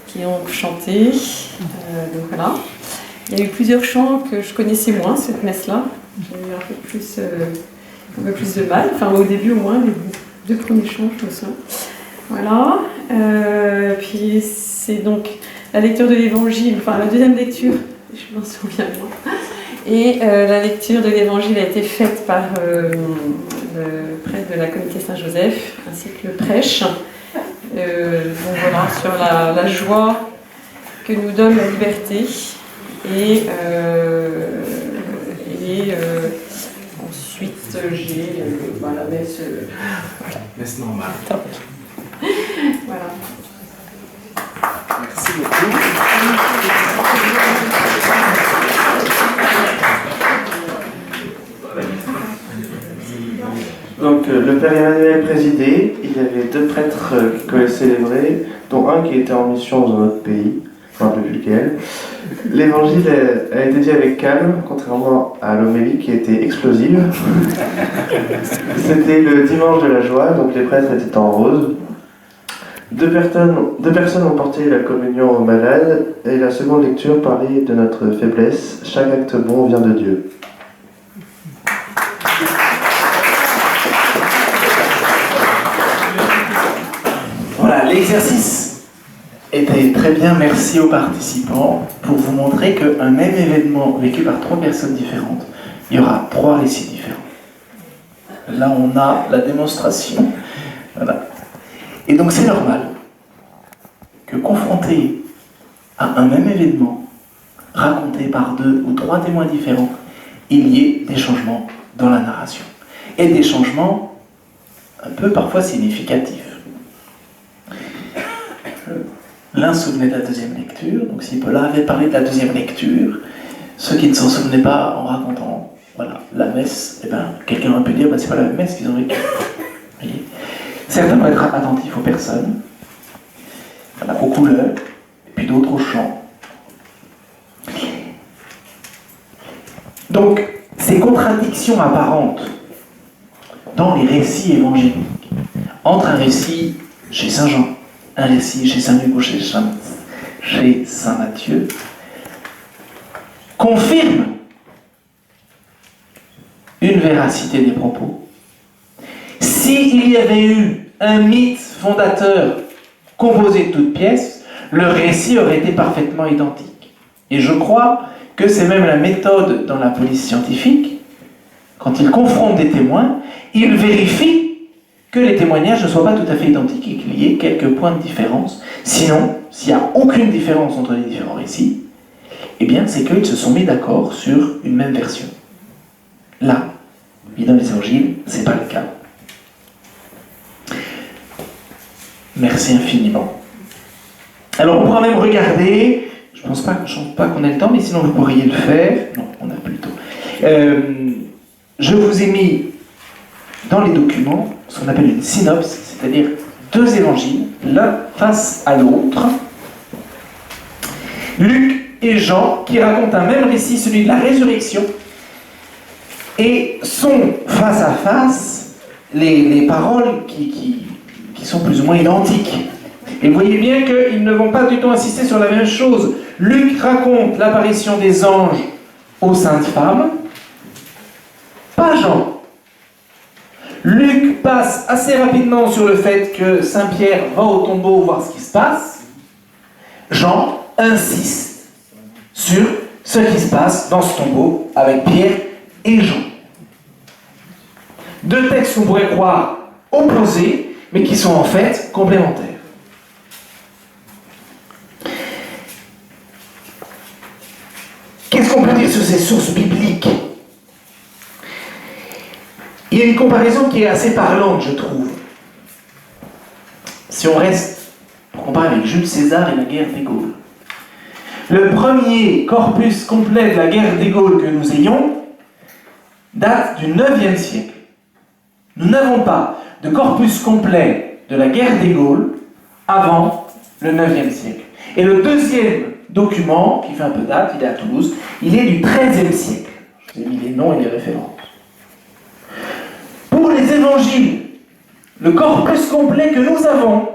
Speaker 4: qui ont chanté, donc voilà. Il y a eu plusieurs chants que je connaissais moins, cette messe-là. J'ai eu un peu plus de mal, enfin au début au moins, les deux premiers chants, je me souviens. Voilà, puis c'est donc la lecture de l'évangile, enfin la deuxième lecture, je m'en souviens moins. Et la lecture de l'évangile a été faite par le prêtre de la communauté Saint-Joseph, ainsi que le prêche. Donc voilà, sur la joie que nous donne la liberté. Et ensuite, j'ai la messe.
Speaker 1: Voilà, messe normale.
Speaker 4: Top. Voilà.
Speaker 1: Merci beaucoup. Donc le Père Emmanuel présidait, il y avait 2 prêtres qui allaient célébrer, dont un qui était en mission dans notre pays, je ne me rappelle plus lequel. L'évangile a été dit avec calme, contrairement à l'homélie qui était explosive. C'était le dimanche de la joie, donc les prêtres étaient en rose. 2 personnes ont porté la communion aux malades, et la seconde lecture parlait de notre faiblesse. Chaque acte bon vient de Dieu. Voilà, l'exercice était très bien, merci aux participants, pour vous montrer qu'un même événement vécu par 3 personnes différentes, il y aura 3 récits différents. Là, on a la démonstration. Voilà. Et donc, c'est normal que confronté à un même événement, raconté par 2 ou 3 témoins différents, il y ait des changements dans la narration. Et des changements un peu parfois significatifs. L'un se souvenait de la deuxième lecture, donc si Paula avait parlé de la deuxième lecture, ceux qui ne s'en souvenaient pas en racontant voilà, la messe, eh ben, quelqu'un aurait pu dire c'est pas la même messe qu'ils ont vécue. Certains vont être attentifs aux personnes, voilà, aux couleurs, et puis d'autres aux chants. Donc, ces contradictions apparentes dans les récits évangéliques, entre un récit chez Saint Jean, un récit chez Saint Luc ou chez Saint Matthieu, confirment une véracité des propos. S'il y avait eu un mythe fondateur composé de toutes pièces, le récit aurait été parfaitement identique. Et je crois que c'est même la méthode dans la police scientifique. Quand ils confrontent des témoins, ils vérifient que les témoignages ne soient pas tout à fait identiques et qu'il y ait quelques points de différence. Sinon, s'il n'y a aucune différence entre les différents récits, eh bien, c'est qu'ils se sont mis d'accord sur une même version. Là, dans les évangiles, ce n'est pas le cas. Merci infiniment. Alors, on pourra même regarder, je ne pense pas qu'on ait le temps, mais sinon vous pourriez le faire. Non, on a plus le temps. Je vous ai mis dans les documents ce qu'on appelle une synopse, c'est-à-dire 2 évangiles, l'un face à l'autre. Luc et Jean, qui racontent un même récit, celui de la résurrection, et sont face à face les paroles qui sont plus ou moins identiques. Et vous voyez bien qu'ils ne vont pas du tout insister sur la même chose. Luc raconte l'apparition des anges aux saintes femmes, pas Jean. Luc passe assez rapidement sur le fait que Saint-Pierre va au tombeau voir ce qui se passe. Jean insiste sur ce qui se passe dans ce tombeau avec Pierre et Jean. 2 textes qu'on pourrait croire opposés, mais qui sont en fait complémentaires. Qu'est-ce qu'on peut dire sur ces sources bibliques ? Il y a une comparaison qui est assez parlante, je trouve. Si on reste, pour comparer avec Jules César et la guerre des Gaules. Le premier corpus complet de la guerre des Gaules que nous ayons date du 9e siècle. Nous n'avons pas de corpus complet de la guerre des Gaules avant le 9e siècle. Et le deuxième document, qui fait un peu date, il est à Toulouse, il est du 13e siècle. Je vous ai mis les noms et les références. Pour les évangiles, le corpus complet que nous avons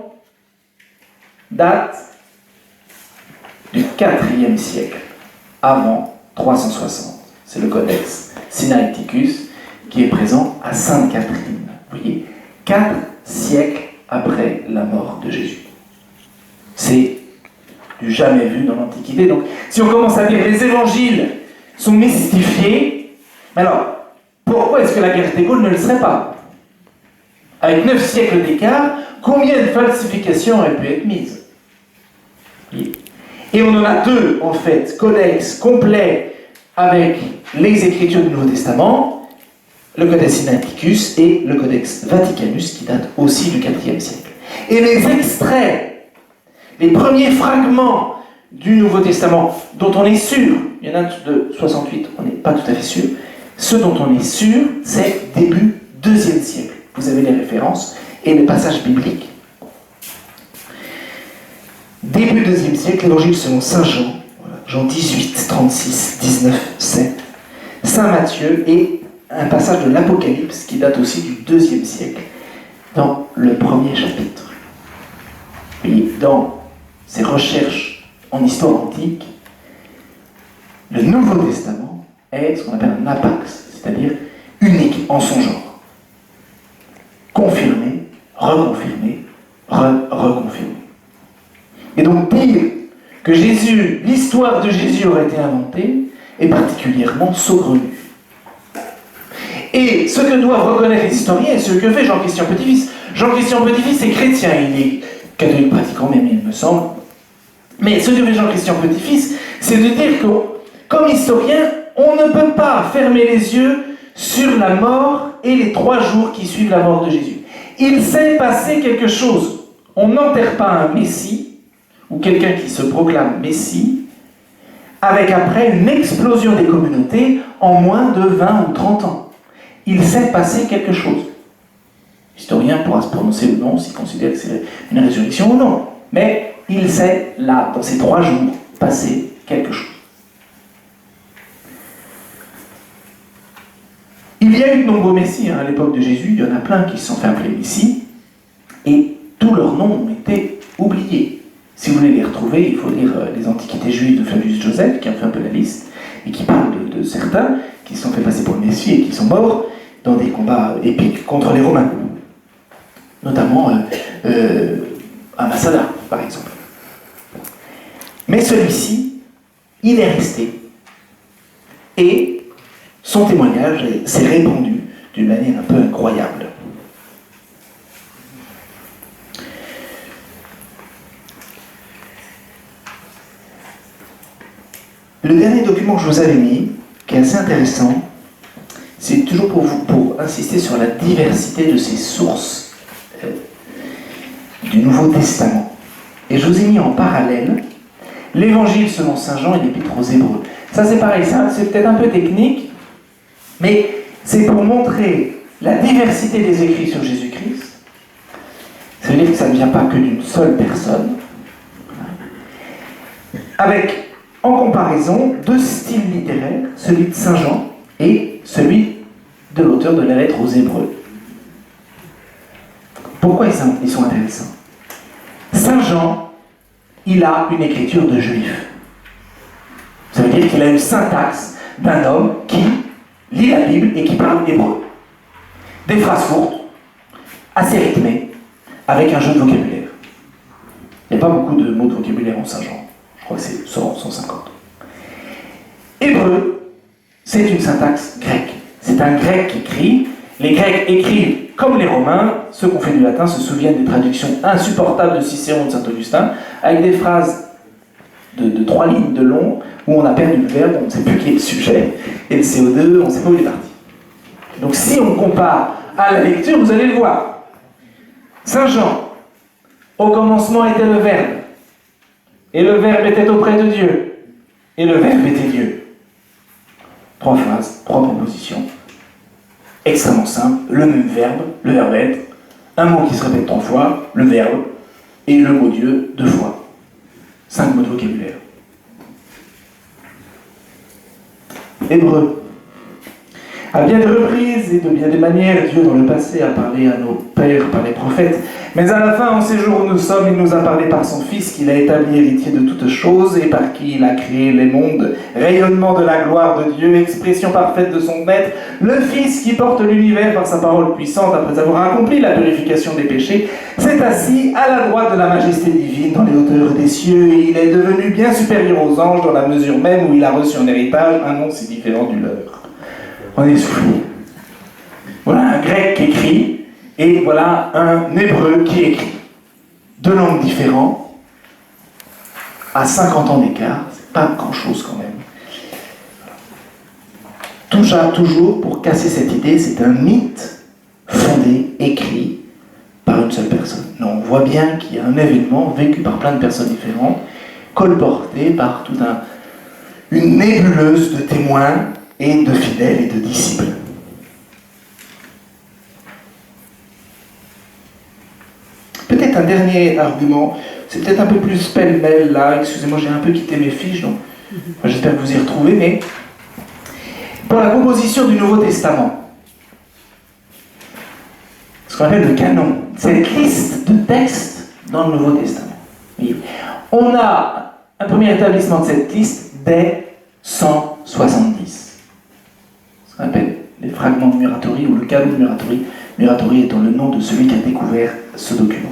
Speaker 1: date du 4e siècle, avant 360. C'est le codex Sinaiticus qui est présent à Sainte-Catherine. Vous voyez, 4 siècles après la mort de Jésus. C'est du jamais vu dans l'Antiquité. Donc, si on commence à dire les évangiles sont mystifiés, alors, pourquoi est-ce que la guerre des Gaules ne le serait pas? Avec 9 siècles d'écart, combien de falsifications auraient pu être mises? Et on en a deux, en fait, codex complets avec les écritures du Nouveau Testament, le codex Sinaiticus et le codex Vaticanus, qui date aussi du IVe siècle. Et les extraits, les premiers fragments du Nouveau Testament, dont on est sûr, il y en a de 68, on n'est pas tout à fait sûr, ce dont on est sûr, c'est début 2e siècle. Vous avez les références et les passages bibliques. Début 2e siècle, l'évangile selon Saint Jean, voilà, Jean 18, 36, 19, 7, Saint Matthieu et un passage de l'Apocalypse qui date aussi du 2e siècle, dans le 1er chapitre. Et dans ces recherches en histoire antique, le Nouveau Testament est ce qu'on appelle un apax, c'est-à-dire unique en son genre. Confirmé, reconfirmé, reconfirmé. Et donc dire que Jésus, l'histoire de Jésus aurait été inventée est particulièrement saugrenu. Et ce que doivent reconnaître les historiens, et ce que fait Jean-Christian Petit-Fils. Jean-Christian Petit-Fils est chrétien, il est catholique pratiquant même, il me semble. Mais ce que fait Jean-Christian Petit-Fils, c'est de dire que, comme historien, on ne peut pas fermer les yeux sur la mort et les 3 jours qui suivent la mort de Jésus. Il s'est passé quelque chose. On n'enterre pas un Messie, ou quelqu'un qui se proclame Messie, avec après une explosion des communautés en moins de 20 ou 30 ans. Il s'est passé quelque chose. L'historien pourra se prononcer ou non, s'il considère que c'est une résurrection ou non. Mais il s'est, là, dans ces 3 jours, passé quelque chose. Il y a eu de nombreux messies à l'époque de Jésus, il y en a plein qui se sont fait appeler Messie, et tous leurs noms ont été oubliés. Si vous voulez les retrouver, il faut lire les Antiquités juives de Flavius Joseph, qui a fait un peu la liste, et qui parle de certains qui se sont fait passer pour Messie et qui sont morts dans des combats épiques contre les Romains. Notamment à Massada, par exemple. Mais celui-ci, il est resté. Et son témoignage s'est répandu d'une manière un peu incroyable. Le dernier document que je vous avais mis, qui est assez intéressant, c'est toujours pour insister sur la diversité de ces sources du Nouveau Testament. Et je vous ai mis en parallèle l'Évangile selon Saint Jean et l'Épître aux Hébreux. Ça c'est pareil, c'est peut-être un peu technique, mais c'est pour montrer la diversité des écrits sur Jésus-Christ. Ça veut dire que ça ne vient pas que d'une seule personne. Avec, en comparaison, 2 styles littéraires, celui de Saint Jean et celui de l'auteur de la lettre aux Hébreux. Pourquoi ils sont intéressants? Saint Jean, il a une écriture de juif. Ça veut dire qu'il a une syntaxe d'un homme qui lit la Bible et qui parle hébreu. Des phrases courtes, assez rythmées, avec un jeu de vocabulaire. Il n'y a pas beaucoup de mots de vocabulaire en Saint Jean. Je crois que c'est 100, 150. Hébreu, c'est une syntaxe grecque. C'est un grec qui écrit. Les Grecs écrivent comme les Romains. Ceux qui ont fait du latin se souviennent des traductions insupportables de Cicéron de Saint-Augustin, avec des phrases de 3 lignes de long, où on a perdu le verbe, on ne sait plus qui est le sujet, et le CO2, on ne sait pas où il est parti. Donc si on compare à la lecture, vous allez le voir. Saint Jean, au commencement était le Verbe, et le Verbe était auprès de Dieu, et le Verbe était Dieu. 3 phrases, 3 propositions, extrêmement simple, le même verbe, le verbe être, un mot qui se répète 3 fois, le verbe, et le mot Dieu 2 fois. 5 mots de vocabulaire. Hébreu. À bien des reprises et de bien des manières, Dieu dans le passé a parlé à nos pères par les prophètes. Mais à la fin, en ces jours où nous sommes, il nous a parlé par son Fils, qu'il a établi héritier de toutes choses et par qui il a créé les mondes. Rayonnement de la gloire de Dieu, expression parfaite de son Maître, le Fils qui porte l'univers par sa parole puissante, après avoir accompli la purification des péchés, s'est assis à la droite de la majesté divine dans les hauteurs des cieux, et il est devenu bien supérieur aux anges dans la mesure même où il a reçu en héritage un nom si différent du leur. On est soufflé. Voilà un grec qui écrit, et voilà un hébreu qui écrit. 2 langues différentes, à 50 ans d'écart, c'est pas grand-chose quand même. Toujours pour casser cette idée, c'est un mythe fondé, écrit par une seule personne. Non, on voit bien qu'il y a un événement vécu par plein de personnes différentes, colporté par toute une nébuleuse de témoins et de fidèles et de disciples. Peut-être un dernier argument, c'est peut-être un peu plus pêle-mêle là, excusez-moi, j'ai un peu quitté mes fiches, donc j'espère que vous y retrouvez, mais pour la composition du Nouveau Testament, ce qu'on appelle le canon, cette liste de textes dans le Nouveau Testament. Oui. On a un premier établissement de cette liste dès 170. Ce qu'on appelle les fragments de Muratori ou le canon de Muratori. Muratori étant le nom de celui qui a découvert ce document.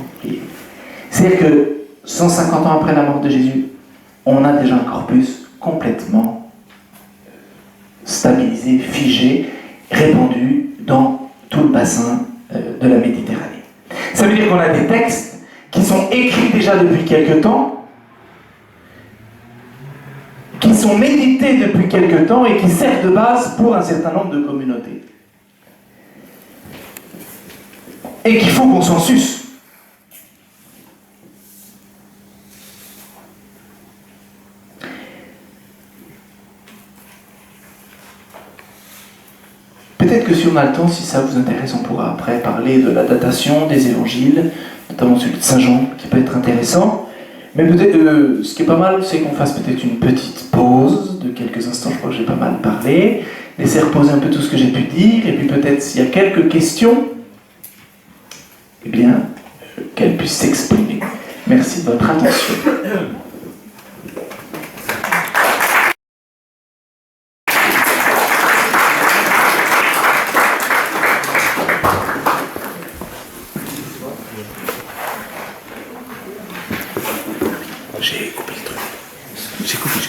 Speaker 1: C'est-à-dire que 150 ans après la mort de Jésus, on a déjà un corpus complètement stabilisé, figé, répandu dans tout le bassin de la Méditerranée. Ça veut dire qu'on a des textes qui sont écrits déjà depuis quelque temps, qui sont médités depuis quelque temps et qui servent de base pour un certain nombre de communautés. Et qui font consensus. Peut-être que si on a le temps, si ça vous intéresse, on pourra après parler de la datation des évangiles, notamment celui de Saint Jean, qui peut être intéressant. Mais peut-être, ce qui est pas mal, c'est qu'on fasse peut-être une petite pause de quelques instants. Je crois que j'ai pas mal parlé. Laisser reposer un peu tout ce que j'ai pu dire. Et puis peut-être, s'il y a quelques questions, eh bien, qu'elles puissent s'exprimer. Merci de votre attention. J'ai coupé le truc. J'ai coupé.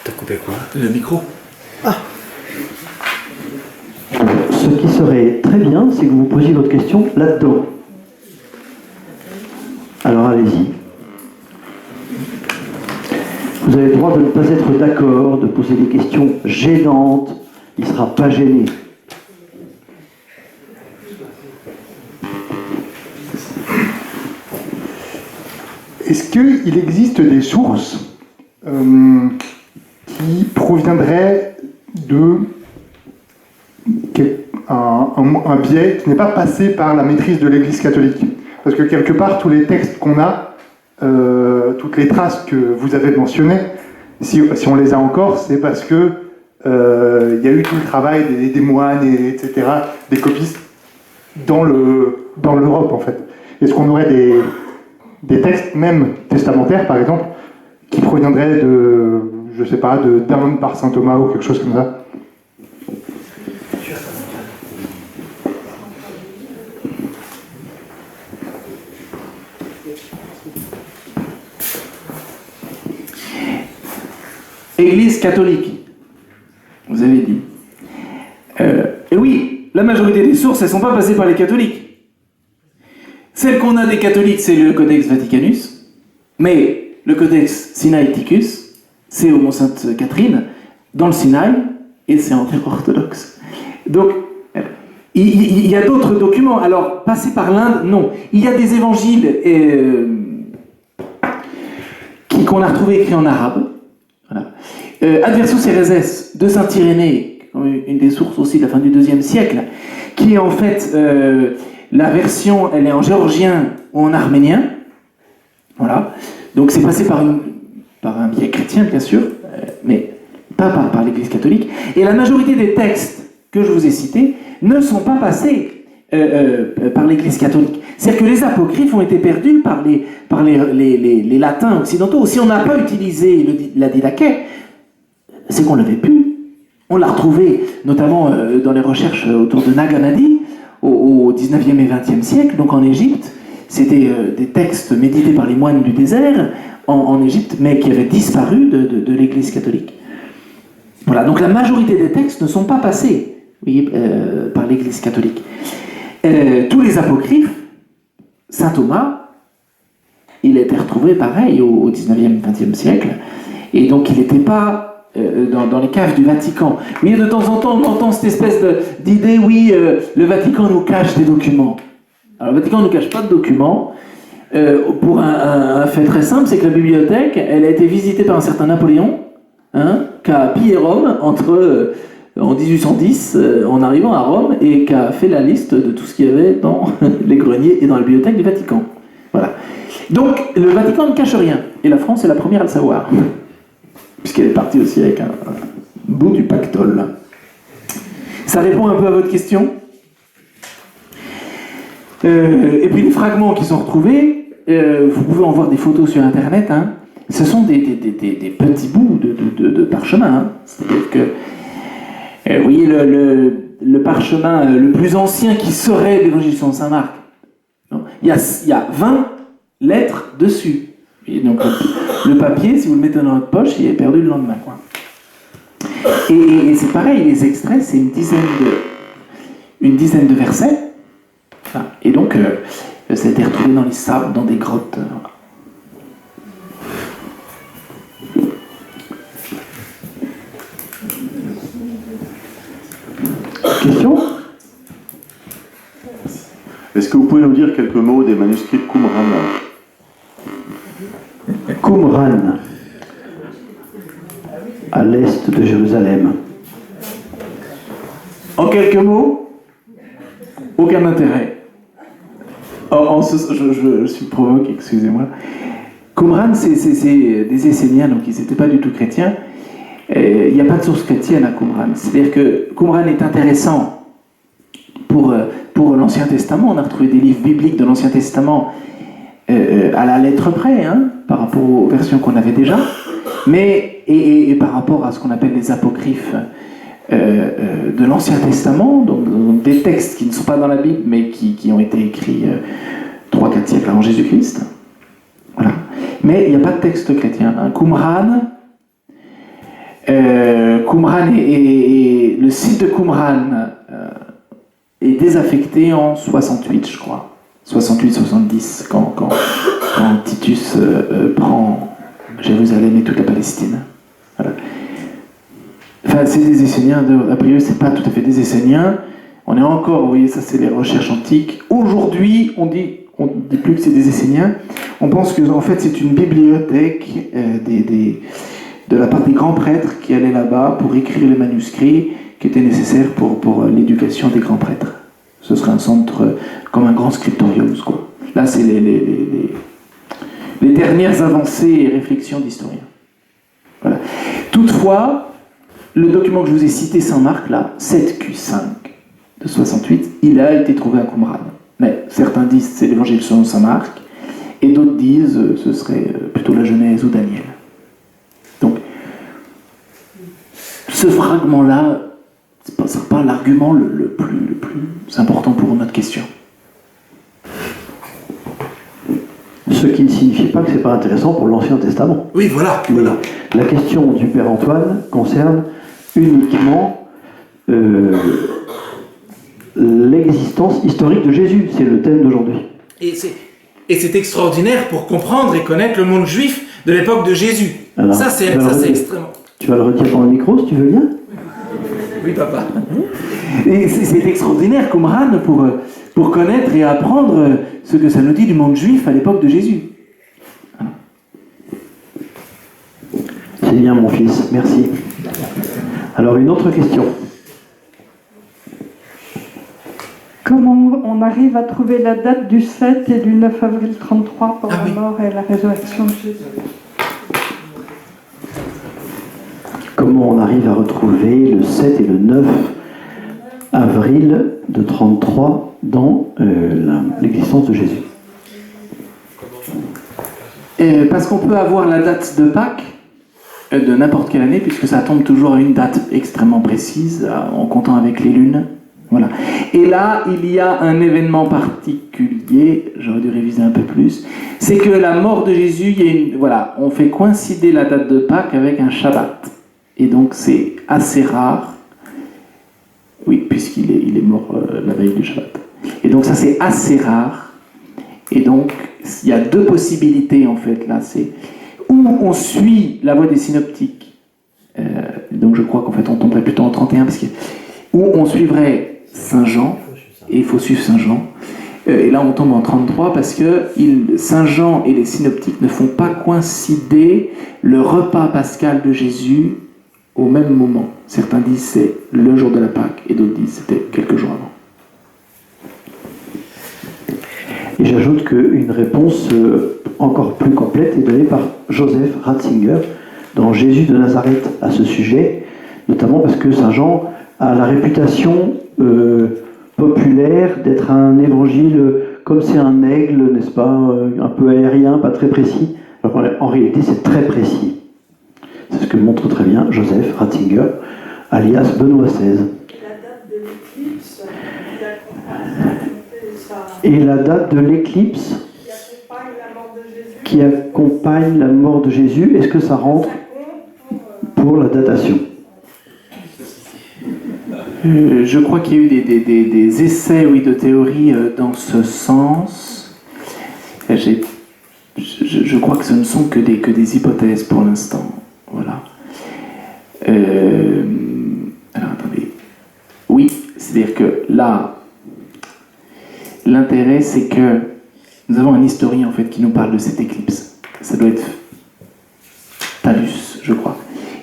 Speaker 1: T'as coupé quoi? Le micro. Ah.
Speaker 5: Ce qui serait très bien, c'est que vous posiez votre question là-dedans. Alors allez-y. Vous avez le droit de ne pas être d'accord, de poser des questions gênantes. Il ne sera pas gêné.
Speaker 6: Est-ce qu'il existe des sources qui proviendraient de un biais qui n'est pas passé par la maîtrise de l'Église catholique? Parce que quelque part, tous les textes qu'on a, toutes les traces que vous avez mentionnées, si on les a encore, c'est parce que il y a eu tout le travail des moines, etc., des copistes dans l'Europe, en fait. Est-ce qu'on aurait des textes, même testamentaires, par exemple, qui proviendraient de, je sais pas, d'Inde par saint Thomas ou quelque chose comme ça?
Speaker 1: Église catholique, vous avez dit. Et oui, la majorité des sources, elles ne sont pas passées par les catholiques. Celle qu'on a des catholiques, c'est le Codex Vaticanus, mais le Codex Sinaiticus, c'est au Mont Sainte-Catherine, dans le Sinaï, et c'est en terre orthodoxe. Donc, il y a d'autres documents. Alors, passer par l'Inde, non. Il y a des évangiles qu'on a retrouvés écrits en arabe. Voilà. Adversus Ereses de Saint Irénée, une des sources aussi de la fin du IIe siècle, qui est en fait la version, elle est en géorgien ou en arménien. Voilà. Donc c'est passé par un biais chrétien, bien sûr, mais pas par l'Église catholique. Et la majorité des textes que je vous ai cités ne sont pas passés par l'Église catholique. C'est-à-dire que les apocryphes ont été perdus par les latins occidentaux. Si on n'a pas utilisé la Didaché, c'est qu'on ne l'avait plus. On l'a retrouvé notamment dans les recherches autour de Nag Hammadi au 19e et 20e siècle, donc en Égypte. C'était des textes médités par les moines du désert en Égypte, mais qui avaient disparu de l'Église catholique. Voilà, donc la majorité des textes ne sont pas passés, vous voyez, par l'Église catholique. Tous les apocryphes, Saint Thomas, il a été retrouvé pareil au 19e, 20e siècle, et donc il n'était pas dans les caves du Vatican. Oui, de temps en temps, on entend cette espèce d'idée, oui, le Vatican nous cache des documents. Alors, le Vatican ne nous cache pas de documents, pour un fait très simple, c'est que la bibliothèque, elle a été visitée par un certain Napoléon, qui a pillé Rome en 1810, en arrivant à Rome, et qui a fait la liste de tout ce qu'il y avait dans les greniers et dans la bibliothèque du Vatican. Voilà. Donc, le Vatican ne cache rien, et la France est la première à le savoir, puisqu'elle est partie aussi avec un bout du pactole. Ça répond un peu à votre question ? Et puis les fragments qui sont retrouvés, vous pouvez en voir des photos sur internet, ce sont des petits bouts de parchemin. C'est-à-dire que, vous voyez, le parchemin le plus ancien qui serait l'évangile selon saint Marc, il y a 20 lettres dessus. Et donc le papier, si vous le mettez dans votre poche, il est perdu le lendemain, quoi. Et c'est pareil, les extraits, c'est une dizaine de versets. Et donc, ça a été retrouvé dans les sables, dans des grottes.
Speaker 5: Question ?
Speaker 7: Est-ce que vous pouvez nous dire quelques mots des manuscrits de Qumran ?
Speaker 5: Qumran, à l'est de Jérusalem.
Speaker 1: En quelques mots, aucun intérêt. Je suis provoque, excusez-moi. Qumran, c'est des Esséniens, donc ils n'étaient pas du tout chrétiens. Il n'y a pas de source chrétienne à Qumran. C'est-à-dire que Qumran est intéressant pour l'Ancien Testament. On a retrouvé des livres bibliques de l'Ancien Testament à la lettre près, par rapport aux versions qu'on avait déjà, mais et par rapport à ce qu'on appelle les apocryphes de l'Ancien Testament, donc des textes qui ne sont pas dans la Bible, mais qui ont été écrits 3-4 siècles avant Jésus-Christ. Voilà. Mais il n'y a pas de texte chrétien. Qumran, le site de Qumran est désaffecté en 68, je crois. 68-70, quand Titus prend Jérusalem et toute la Palestine. Voilà. Enfin, c'est des Esséniens, a priori, c'est pas tout à fait des Esséniens. On est encore, vous voyez, ça c'est les recherches antiques. Aujourd'hui, on dit plus que c'est des Esséniens. On pense que en fait c'est une bibliothèque de la part des grands prêtres qui allaient là-bas pour écrire les manuscrits qui étaient nécessaires pour l'éducation des grands prêtres. Ce serait un centre comme un grand scriptorium, quoi. Là, c'est les dernières avancées et réflexions d'historiens. Voilà. Toutefois, le document que je vous ai cité, Saint Marc, là, 7Q5 de 68, il a été trouvé à Qumran. Mais certains disent c'est l'évangile selon Saint Marc, et d'autres disent ce serait plutôt la Genèse ou Daniel. Donc, ce fragment-là, ce n'est pas l'argument le plus important pour notre question.
Speaker 5: Ce qui ne signifie pas que ce n'est pas intéressant pour l'Ancien Testament.
Speaker 1: Oui, voilà.
Speaker 5: La question du Père Antoine concerne uniquement l'existence historique de Jésus. C'est le thème d'aujourd'hui.
Speaker 1: Et c'est extraordinaire pour comprendre et connaître le monde juif de l'époque de Jésus.
Speaker 5: Alors,
Speaker 1: ça, c'est extrêmement...
Speaker 5: Tu vas le retirer dans le micro, si tu veux bien.
Speaker 1: Oui, papa.
Speaker 8: Et c'est extraordinaire, Qumran, pour connaître et apprendre ce que ça nous dit du monde juif à l'époque de Jésus.
Speaker 5: C'est bien, mon fils, merci. Alors, une autre question.
Speaker 9: Comment on arrive à trouver la date du 7 et du 9 avril 33 pour la mort et la résurrection de Jésus?
Speaker 5: Comment on arrive à retrouver le 7 et le 9 avril de 33 dans l'existence de Jésus?
Speaker 8: Parce qu'on peut avoir la date de Pâques de n'importe quelle année, puisque ça tombe toujours à une date extrêmement précise, en comptant avec les lunes. Voilà. Et là, il y a un événement particulier, j'aurais dû réviser un peu plus, c'est que la mort de Jésus, on fait coïncider la date de Pâques avec un Shabbat. Et donc c'est assez rare, oui, puisqu'il est mort la veille du Shabbat. Et donc ça c'est assez rare. Et donc il y a deux possibilités en fait là, c'est où on suit la voie des synoptiques. Donc je crois qu'en fait on tomberait plutôt en 31 parce que où on suivrait Saint Jean, et il faut suivre Saint Jean. Et là on tombe en 33 parce que Saint Jean et les synoptiques ne font pas coïncider le repas pascal de Jésus au même moment. Certains disent c'est le jour de la Pâque et d'autres disent c'était quelques jours avant.
Speaker 5: Et j'ajoute qu'une réponse encore plus complète est donnée par Joseph Ratzinger dans Jésus de Nazareth à ce sujet, notamment parce que Saint Jean a la réputation populaire d'être un évangile comme c'est un aigle, n'est-ce pas, un peu aérien, pas très précis. Alors en réalité c'est très précis. C'est ce que montre très bien Joseph Ratzinger, alias Benoît XVI. Et la date de l'éclipse qui accompagne la mort de Jésus, est-ce que ça rentre pour la datation?
Speaker 8: Je crois qu'il y a eu des essais de théorie dans ce sens. Je crois que ce ne sont que des hypothèses pour l'instant. Voilà. Alors attendez. Oui, c'est-à-dire que là, l'intérêt c'est que nous avons un historien en fait qui nous parle de cette éclipse. Ça doit être Talus, je crois.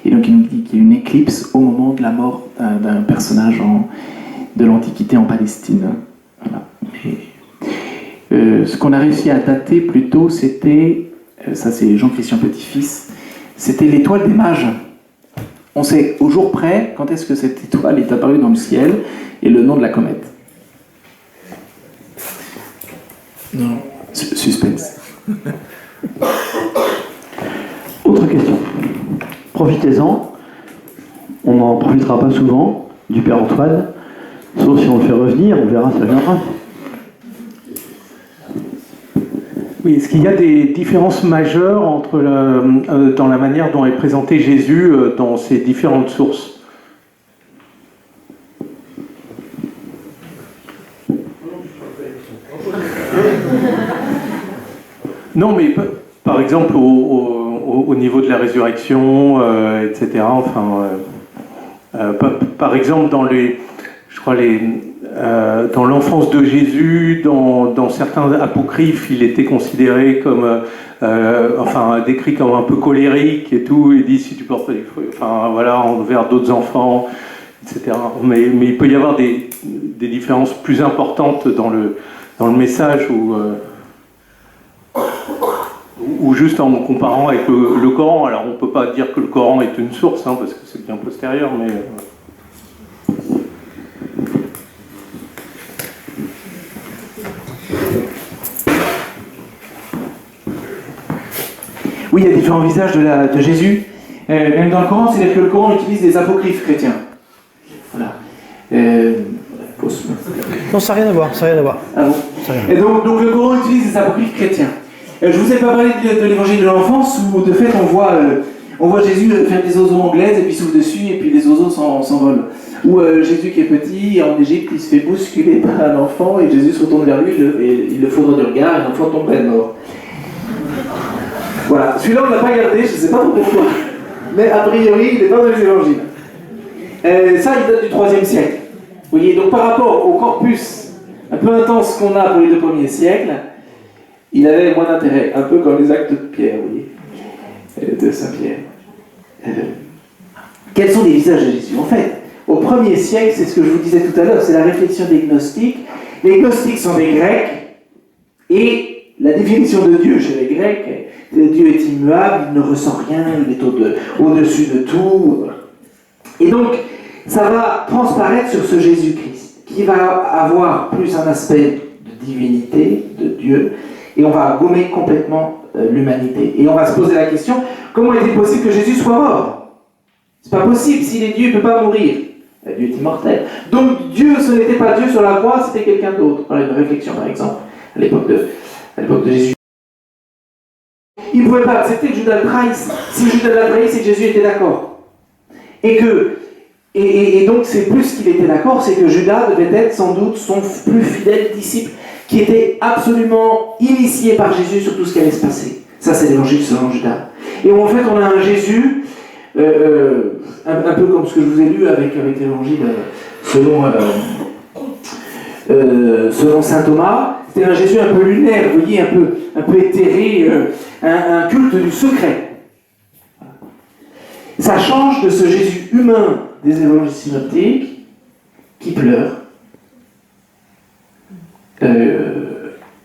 Speaker 8: Et donc il nous dit qu'il y a une éclipse au moment de la mort d'un personnage de l'Antiquité en Palestine. Voilà. Et, ce qu'on a réussi à dater plutôt, c'était, ça c'est Jean-Christian Petit-Fils, c'était l'étoile des mages. On sait au jour près quand est-ce que cette étoile est apparue dans le ciel et le nom de la comète. Non, suspense.
Speaker 5: Autre question. Profitez-en. On n'en profitera pas souvent du Père Antoine, sauf si on le fait revenir, on verra, ça viendra.
Speaker 10: Oui, est-ce qu'il y a des différences majeures entre dans la manière dont est présenté Jésus dans ces différentes sources? Non, mais par exemple au niveau de la résurrection, etc. Enfin, par exemple dans dans l'enfance de Jésus, dans certains apocryphes, il était considéré comme, décrit comme un peu colérique et tout. Il dit si tu portes des fruits, envers d'autres enfants, etc. Mais il peut y avoir des différences plus importantes dans le message ou juste en comparant avec le Coran. Alors on ne peut pas dire que le Coran est une source, parce que c'est bien postérieur, mais...
Speaker 8: Oui, il y a différents visages de Jésus. Même dans le Coran, c'est-à-dire que le Coran utilise des apocryphes chrétiens. Voilà.
Speaker 11: Non, ça n'a rien à voir,
Speaker 8: Ah bon. Et donc le Coran utilise des apocryphes chrétiens. Je vous ai pas parlé de l'évangile de l'enfance où de fait on voit Jésus faire des oiseaux anglaises et puis souffle dessus et puis les oiseaux s'envolent. Ou Jésus qui est petit en Égypte il se fait bousculer par un enfant et Jésus se retourne vers lui et il le foudre du regard et l'enfant tombe près de mort. Voilà, celui-là on l'a pas gardé, je sais pas trop pourquoi. Mais a priori il n'est pas dans les évangiles. Ça, il date du IIIe siècle. Vous voyez, donc par rapport au corpus un peu intense qu'on a pour les 2 premiers siècles, il avait moins d'intérêt, un peu comme les actes de Pierre, vous voyez, de Saint-Pierre. Quels sont les visages de Jésus? En fait, au 1er siècle, c'est ce que je vous disais tout à l'heure, c'est la réflexion des gnostiques. Les gnostiques sont des Grecs, et la définition de Dieu chez les Grecs, Dieu est immuable, il ne ressent rien, il est au-dessus de tout. Et donc, ça va transparaître sur ce Jésus-Christ, qui va avoir plus un aspect de divinité, de Dieu, et on va gommer complètement l'humanité. Et on va se poser la question, comment est-il possible que Jésus soit mort? C'est pas possible, s'il est Dieu, il ne peut pas mourir. Dieu est immortel. Donc Dieu, ce n'était pas Dieu sur la croix, c'était quelqu'un d'autre. Voilà une réflexion, par exemple, à l'époque de Jésus. Il ne pouvait pas accepter que Judas le trahisse. Si Judas l'a trahi, c'est que Jésus était d'accord. Et donc c'est plus qu'il était d'accord, c'est que Judas devait être sans doute son plus fidèle disciple, qui était absolument initié par Jésus sur tout ce qui allait se passer. Ça, c'est l'évangile selon Judas. Et en fait, on a un Jésus, un peu comme ce que je vous ai lu avec l'évangile selon saint Thomas. C'était un Jésus un peu lunaire, vous voyez, un peu éthéré, un culte du secret. Ça change de ce Jésus humain des évangiles synoptiques qui pleure,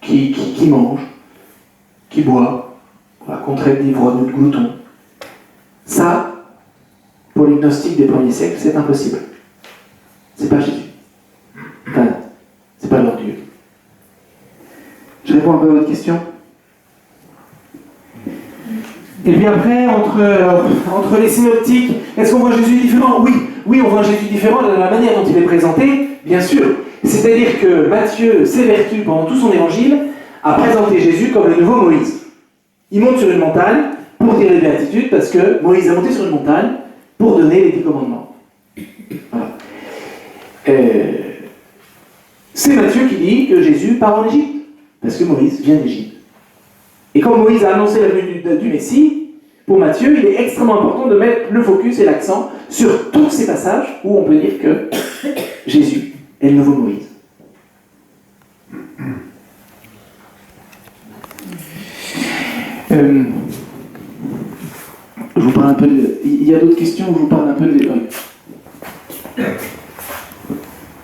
Speaker 8: qui mange, qui boit, qu'on traite d'ivrogne ou de glouton. Ça, pour les gnostiques des premiers siècles, c'est impossible. C'est pas Jésus. Enfin, c'est pas leur Dieu. Je réponds un peu à votre question. Et puis après, entre les synoptiques, est-ce qu'on voit Jésus différent? Oui, on voit Jésus différent de la manière dont il est présenté, bien sûr. C'est-à-dire que Matthieu s'évertue pendant tout son évangile à présenter Jésus comme le nouveau Moïse. Il monte sur une montagne pour dire les béatitudes, parce que Moïse a monté sur une montagne pour donner les 10 commandements. Voilà. C'est Matthieu qui dit que Jésus part en Égypte, parce que Moïse vient d'Égypte. Et quand Moïse a annoncé la venue du Messie, pour Matthieu, il est extrêmement important de mettre le focus et l'accent sur tous ces passages où on peut dire que Jésus est le nouveau Moïse. Je vous parle un peu de... Il y a d'autres questions où je vous parle un peu de...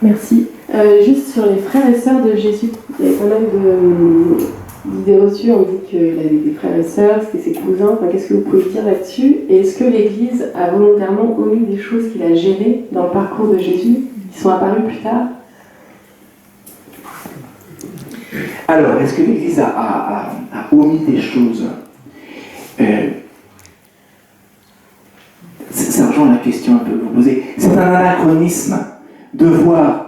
Speaker 11: Merci. Juste sur les frères et sœurs de Jésus, il y a pas mal d'idées reçues. On dit qu'il avait des frères et sœurs, c'était ses cousins. Enfin, qu'est-ce que vous pouvez dire là-dessus? Et est-ce que l'Église a volontairement omis des choses qui l'a gêné dans le parcours de Jésus, qui sont apparues plus tard?
Speaker 8: Alors, est-ce que l'Église a omis des choses? Ça rejoint la question un peu que vous posez. C'est un anachronisme de voir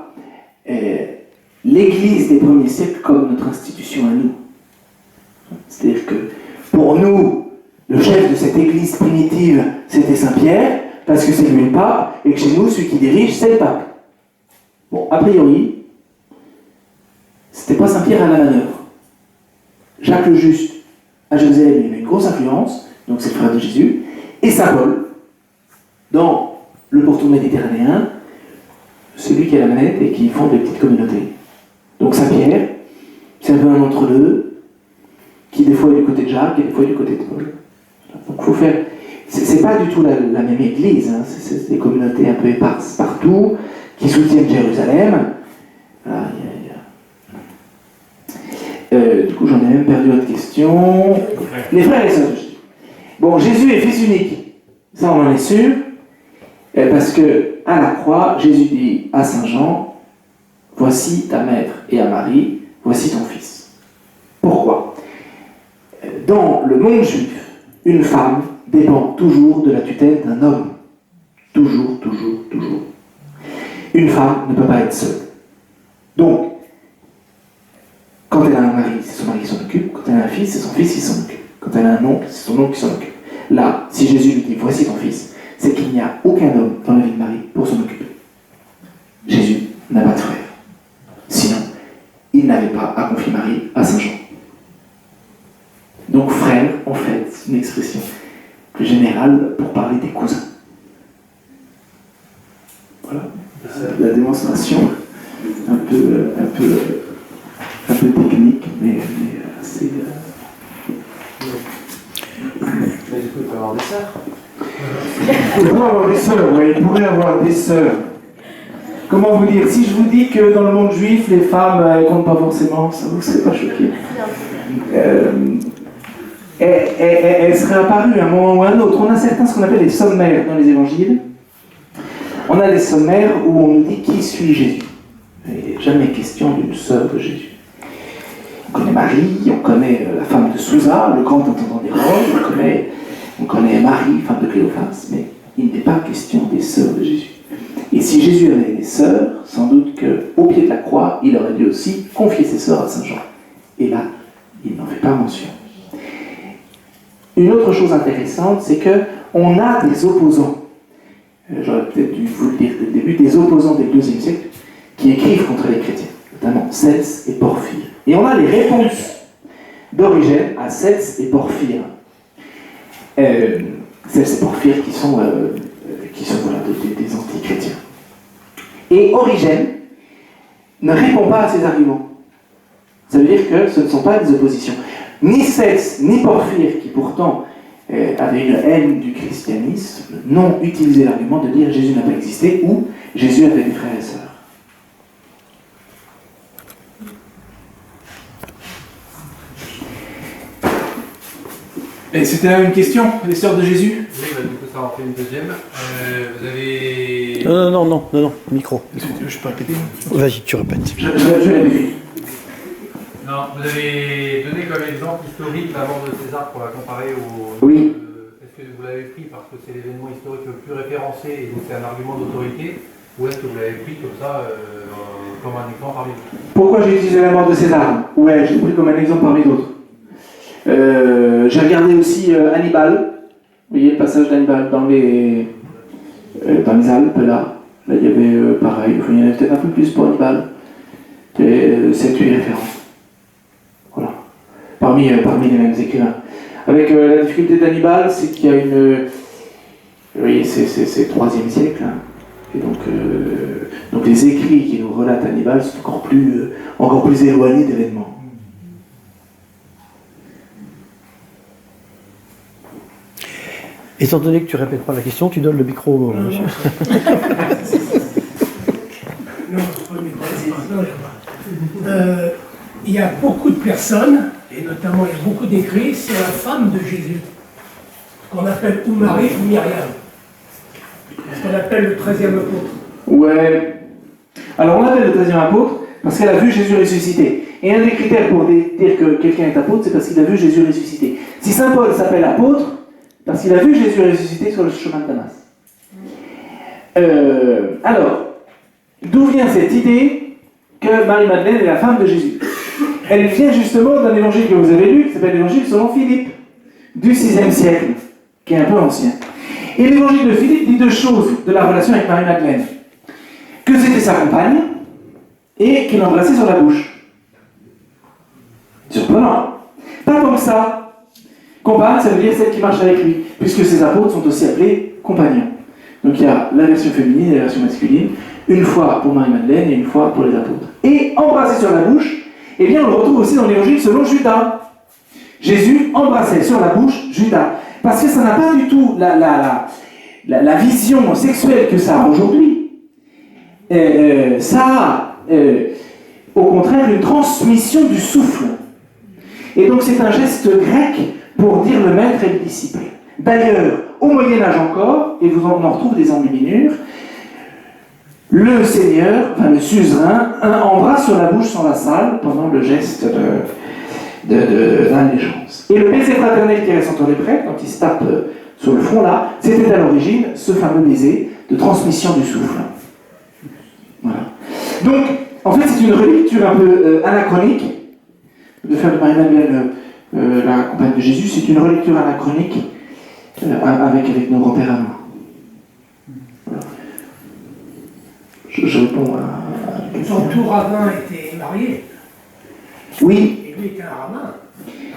Speaker 8: l'Église des premiers siècles comme notre institution à nous. C'est-à-dire que pour nous, le chef de cette Église primitive, c'était Saint-Pierre, parce que c'est lui le pape, et que chez nous, celui qui dirige, c'est le pape. Bon, a priori, c'était pas Saint-Pierre à la manœuvre. Jacques le Juste, à Jérusalem, il avait une grosse influence, donc c'est le frère de Jésus, et Saint Paul, dans le pourtour méditerranéen, c'est lui qui a la manette et qui fonde des petites communautés. Donc Saint-Pierre, c'est un peu un entre-deux, qui des fois est du côté de Jacques et des fois est du côté de Paul. Donc il faut faire... C'est pas du tout la même église, hein. C'est des communautés un peu éparses partout, qui soutiennent Jérusalem. Voilà, du coup, j'en ai même perdu votre question. Les frères et sœurs. Bon, Jésus est fils unique. Ça, on en est sûr. Parce que à la croix, Jésus dit à Saint Jean, voici ta mère, et à Marie, voici ton fils. Pourquoi? Dans le monde juif, une femme dépend toujours de la tutelle d'un homme. Toujours, toujours, toujours. Une femme ne peut pas être seule. Donc, quand elle a un mari, c'est son mari qui s'en occupe. Quand elle a un fils, c'est son fils qui s'en occupe. Quand elle a un oncle, c'est son oncle qui s'en occupe. Là, si Jésus lui dit, voici ton fils, c'est qu'il n'y a aucun homme dans la vie de Marie pour s'en occuper. Jésus n'a pas de frère. Sinon, il n'avait pas à confier Marie à Saint Jean. Donc frère, en fait, c'est une expression plus générale pour parler des cousins. Voilà, la démonstration un peu technique, mais assez.
Speaker 1: Mais du coup, il peut avoir des sœurs. Il pourrait avoir des sœurs, oui, il pourrait avoir des sœurs. Comment vous dire? Si je vous dis que dans le monde juif, les femmes ne comptent pas forcément, ça vous ne serez pas choqué. Elle serait apparue à un moment ou à un autre. On a certains ce qu'on appelle les sommaires dans les évangiles. On a des sommaires où on nous dit qui suit Jésus. Il n'est jamais question d'une sœur de Jésus. On connaît Marie, on connaît la femme de Sousa, le grand intendant des Rhodes, on connaît Marie, femme de Cléophas, mais il n'est pas question des sœurs de Jésus. Et si Jésus avait des sœurs, sans doute qu'au pied de la croix, il aurait dû aussi confier ses sœurs à Saint Jean. Et là, il n'en fait pas mention. Une autre chose intéressante, c'est qu'on a des opposants. J'aurais peut-être dû vous le dire dès le début, des opposants des IIe siècle qui écrivent contre les chrétiens, notamment Cels et Porphyre. Et on a les réponses d'Origène à Cels et Porphyre. Cels et Porphyre qui sont voilà, des anti-chrétiens. Et Origène ne répond pas à ces arguments. Ça veut dire que ce ne sont pas des oppositions. Ni Cels ni Porphyre, qui pourtant avaient une haine du christianisme, n'ont utilisé l'argument de dire Jésus n'a pas existé ou Jésus avait des frères et sœurs.
Speaker 8: Et c'était là une question, les sœurs de Jésus?
Speaker 12: Oui, bah, du coup, ça en fait une deuxième. Vous avez...
Speaker 5: Non, micro.
Speaker 8: Je peux répéter?
Speaker 5: Vas-y, tu répètes.
Speaker 8: Je l'avais vu.
Speaker 12: Non, vous avez donné comme exemple historique la mort de César pour la comparer au...
Speaker 8: Oui.
Speaker 12: Est-ce que vous l'avez pris parce que c'est l'événement historique le plus référencé et donc c'est un argument d'autorité, ou est-ce que vous l'avez pris comme ça, comme un exemple parmi d'autres? Pourquoi
Speaker 8: j'ai utilisé la mort de César? Ouais, je l'ai pris comme un exemple parmi d'autres. J'ai regardé aussi Hannibal. Vous voyez le passage d'Hannibal dans les Alpes, là. Là, il y avait pareil, il y en avait peut-être un peu plus pour Hannibal. 7-8 références. Voilà. Parmi les mêmes écrivains. Avec la difficulté d'Hannibal, c'est qu'il y a une... Oui, c'est 3e siècle. Hein. Et donc les écrits qui nous relatent Hannibal sont encore plus éloignés d'événements.
Speaker 5: Étant donné que tu ne répètes pas la question, tu donnes le micro au monsieur.
Speaker 2: Il y a beaucoup de personnes, et notamment il y a beaucoup d'écrits sur la femme de Jésus, qu'on appelle ou Marie ou Myriam, ce qu'on appelle le 13e apôtre.
Speaker 8: Ouais. Alors on l'appelle le 13e apôtre parce qu'elle a vu Jésus ressuscité. Et un des critères pour dire que quelqu'un est apôtre, c'est parce qu'il a vu Jésus ressuscité. Si Saint Paul s'appelle apôtre, parce qu'il a vu Jésus ressuscité sur le chemin de Damas. Alors, d'où vient cette idée que Marie-Madeleine est la femme de Jésus? Elle vient justement d'un évangile que vous avez lu, qui s'appelle l'évangile selon Philippe, du 6e siècle, qui est un peu ancien. Et l'évangile de Philippe dit deux choses de la relation avec Marie-Madeleine. Que c'était sa compagne, et qu'il l'embrassait sur la bouche. Surprenant. Pas comme ça. Compagne, ça veut dire celle qui marche avec lui, puisque ces apôtres sont aussi appelés compagnons. Donc il y a la version féminine et la version masculine, une fois pour Marie-Madeleine et une fois pour les apôtres. Et embrasser sur la bouche, eh bien on le retrouve aussi dans l'évangile selon Judas. Jésus embrassait sur la bouche Judas, parce que ça n'a pas du tout la vision sexuelle que ça a aujourd'hui. Ça a au contraire une transmission du souffle. Et donc c'est un geste grec pour dire le maître et le disciple. D'ailleurs, au Moyen-Âge encore, et vous en retrouve des enluminures, le Seigneur, enfin le suzerain, embrasse sur la bouche sans la salle pendant le geste d'allégeance. Et le baiser fraternel qui reste entre les prêtres, quand ils se tapent sur le front là, c'était à l'origine ce fameux baiser de transmission du souffle. Voilà. Donc, en fait, c'est une relecture un peu anachronique de faire de Marie-Madeleine la compagne de Jésus, c'est une relecture anachronique avec nos repères à nous. Voilà. Je réponds à la question.
Speaker 2: Son tout rabbin était marié.
Speaker 8: Oui.
Speaker 2: Et lui était un rabbin.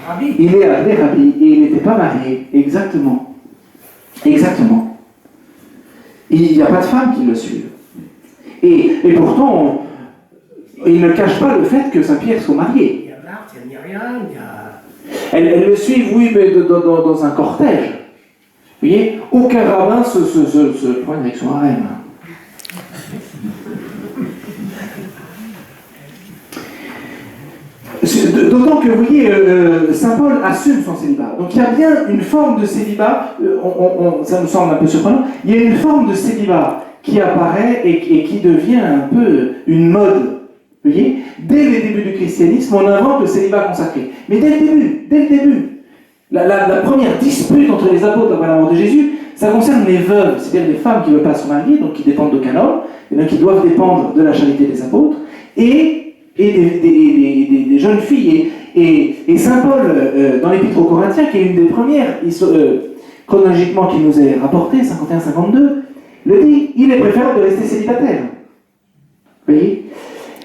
Speaker 2: Rabbi.
Speaker 8: Il est appelé rabbi et il n'était pas marié. Exactement. Exactement. Il n'y a pas de femme qui le suive. Et pourtant, il ne cache pas le fait que Saint-Pierre soit marié.
Speaker 2: Il y a Marthe, il y a Myriam, il y a...
Speaker 8: Elles le suivent, oui, mais dans un cortège. Vous voyez, aucun rabbin se prend avec son harem. D'autant que, vous voyez, Saint Paul assume son célibat. Donc il y a bien une forme de célibat, ça nous semble un peu surprenant, il y a une forme de célibat qui apparaît et qui devient un peu une mode. Vous voyez, dès les débuts du christianisme, on invente le célibat consacré. Mais dès le début, la première dispute entre les apôtres après la mort de Jésus, ça concerne les veuves, c'est-à-dire les femmes qui ne veulent pas se marier, donc qui dépendent d'aucun homme, et donc qui doivent dépendre de la charité des apôtres, et des jeunes filles. Et Saint Paul, dans l'Épître aux Corinthiens, qui est une des premières, chronologiquement qui nous est rapportée, 51-52, le dit, il est préférable de rester célibataire. Vous voyez ?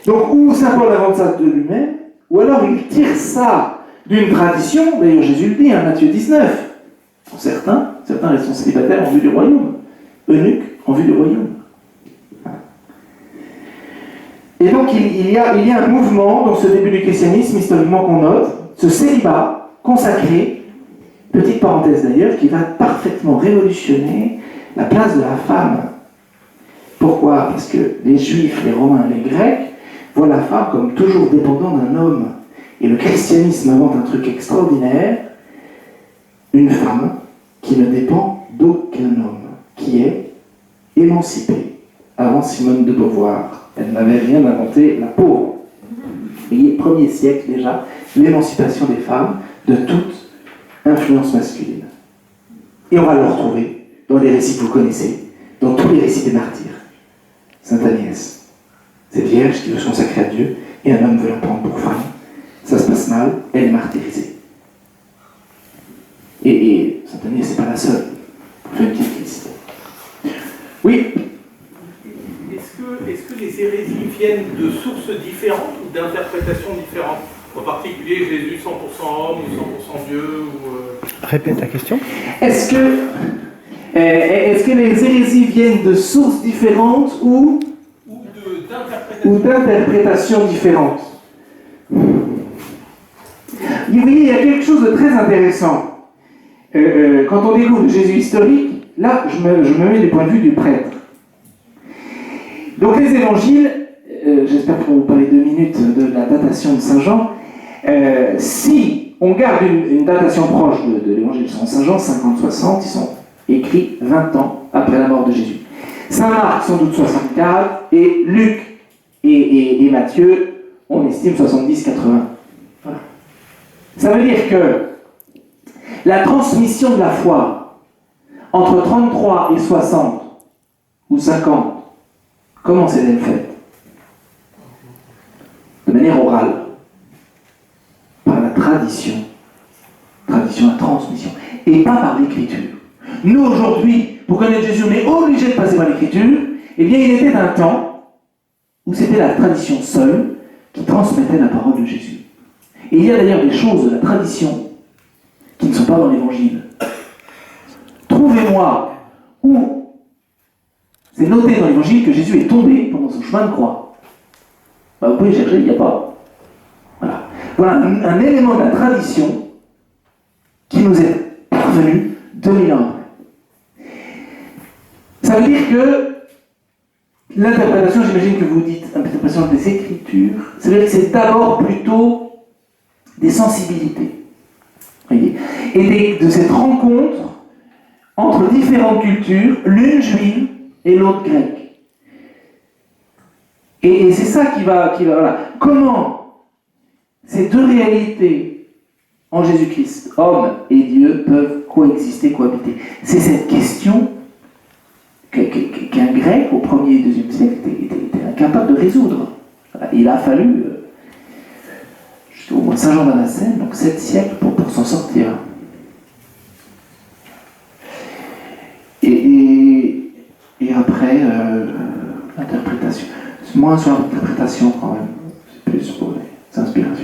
Speaker 8: Donc, ou Saint Paul invente ça de lui-même, ou alors il tire ça d'une tradition, d'ailleurs Jésus le dit, Matthieu 19. Certains restent célibataires en vue du royaume, eunuques en vue du royaume. Et donc il y a un mouvement dans ce début du christianisme, historiquement qu'on note, ce célibat consacré, petite parenthèse d'ailleurs, qui va parfaitement révolutionner la place de la femme. Pourquoi ? Parce que les Juifs, les Romains, les Grecs voient la femme comme toujours dépendant d'un homme. Et le christianisme invente un truc extraordinaire, une femme qui ne dépend d'aucun homme, qui est émancipée. Avant Simone de Beauvoir, elle n'avait rien inventé, la pauvre. Vous voyez, 1er siècle déjà, l'émancipation des femmes de toute influence masculine. Et on va le retrouver dans les récits que vous connaissez, dans tous les récits des martyrs. Sainte Agnès, cette vierge qui veut se consacrer à Dieu, et un homme veut la prendre pour femme. Ça se passe mal, elle est martyrisée. Et Sainte Agnès, c'est pas la seule. On fait une petite liste. Oui.
Speaker 10: Est-ce que les hérésies viennent de sources différentes ou d'interprétations différentes? En particulier Jésus 100% homme ou 100% Dieu ou
Speaker 1: Répète la question.
Speaker 8: Est-ce que les hérésies viennent de sources différentes ou d'interprétations différentes? Vous voyez, il y a quelque chose de très intéressant. Quand on découvre le Jésus historique, là, je me mets du point de vue du prêtre. Donc les évangiles, j'espère pouvoir vous parler 2 minutes de la datation de Saint Jean. Si on garde une datation proche de l'évangile de Saint Jean, 50-60, ils sont écrits 20 ans après la mort de Jésus. Saint Marc, sans doute 64, et Luc et Matthieu, on estime 70-80. Voilà. Ça veut dire que la transmission de la foi entre 33 et 60 ou 50, comment s'est-elle faite? De manière orale, par la tradition, la transmission, et pas par l'écriture. Nous, aujourd'hui, pour connaître Jésus, on est obligé de passer par l'écriture. Eh bien, il était un temps où c'était la tradition seule qui transmettait la parole de Jésus. Et il y a d'ailleurs des choses de la tradition qui ne sont pas dans l'Évangile. Trouvez-moi où c'est noté dans l'Évangile que Jésus est tombé pendant son chemin de croix. Ben, vous pouvez chercher, il n'y a pas. Voilà un élément de la tradition qui nous est parvenu 2000 ans après. Ça veut dire que l'interprétation, j'imagine que vous dites interprétation des Écritures, ça veut dire que c'est d'abord plutôt des sensibilités. Voyez, et de cette rencontre entre différentes cultures, l'une juive et l'autre grecque. Et c'est ça qui va voilà. Comment ces deux réalités en Jésus-Christ, homme et Dieu, peuvent coexister, cohabiter. C'est cette question qu'un grec au 1er et 2e siècle était incapable de résoudre. Voilà. Il a fallu jusqu'au moins Saint Jean Damascène, donc 7 siècles pour s'en sortir. Et après, l'interprétation. C'est moins sur l'interprétation quand même, c'est plus pour les inspirations.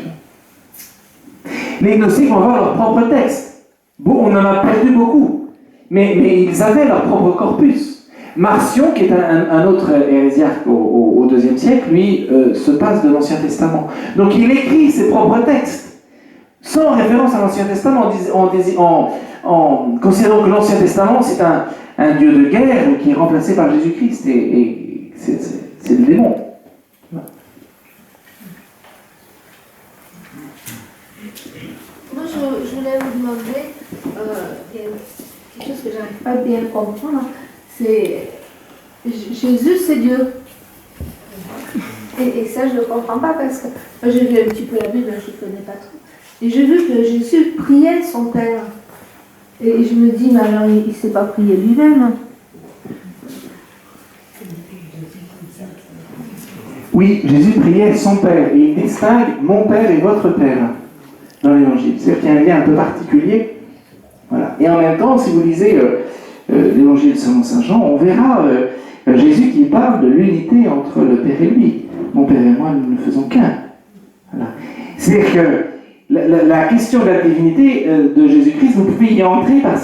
Speaker 8: Les gnostiques vont avoir leur propre texte. Bon, on en a perdu beaucoup, mais ils avaient leur propre corpus. Marcion, qui est un autre hérésiarque au IIe siècle, lui, se passe de l'Ancien Testament. Donc il écrit ses propres textes, sans référence à l'Ancien Testament, en considérant que l'Ancien Testament, c'est un Dieu de guerre qui est remplacé par Jésus-Christ, et c'est le démon.
Speaker 13: Moi, je voulais vous demander quelque chose que je n'arrive pas à bien comprendre. C'est Jésus, c'est Dieu. Et ça, je ne le comprends pas parce que moi, j'ai vu un petit peu la Bible, je ne connais pas trop. Et j'ai vu que Jésus priait son Père. Et je me dis, mais alors il ne s'est pas prié lui-même.
Speaker 8: Oui, Jésus priait son Père, et il distingue mon Père et votre Père dans l'Évangile. C'est-à-dire qu'il y a un lien un peu particulier. Voilà. Et en même temps, si vous lisez l'Évangile selon Saint Jean, on verra Jésus qui parle de l'unité entre le Père et lui. Mon Père et moi, nous ne faisons qu'un. Voilà. C'est-à-dire que la question de la divinité de Jésus-Christ, vous pouvez y entrer par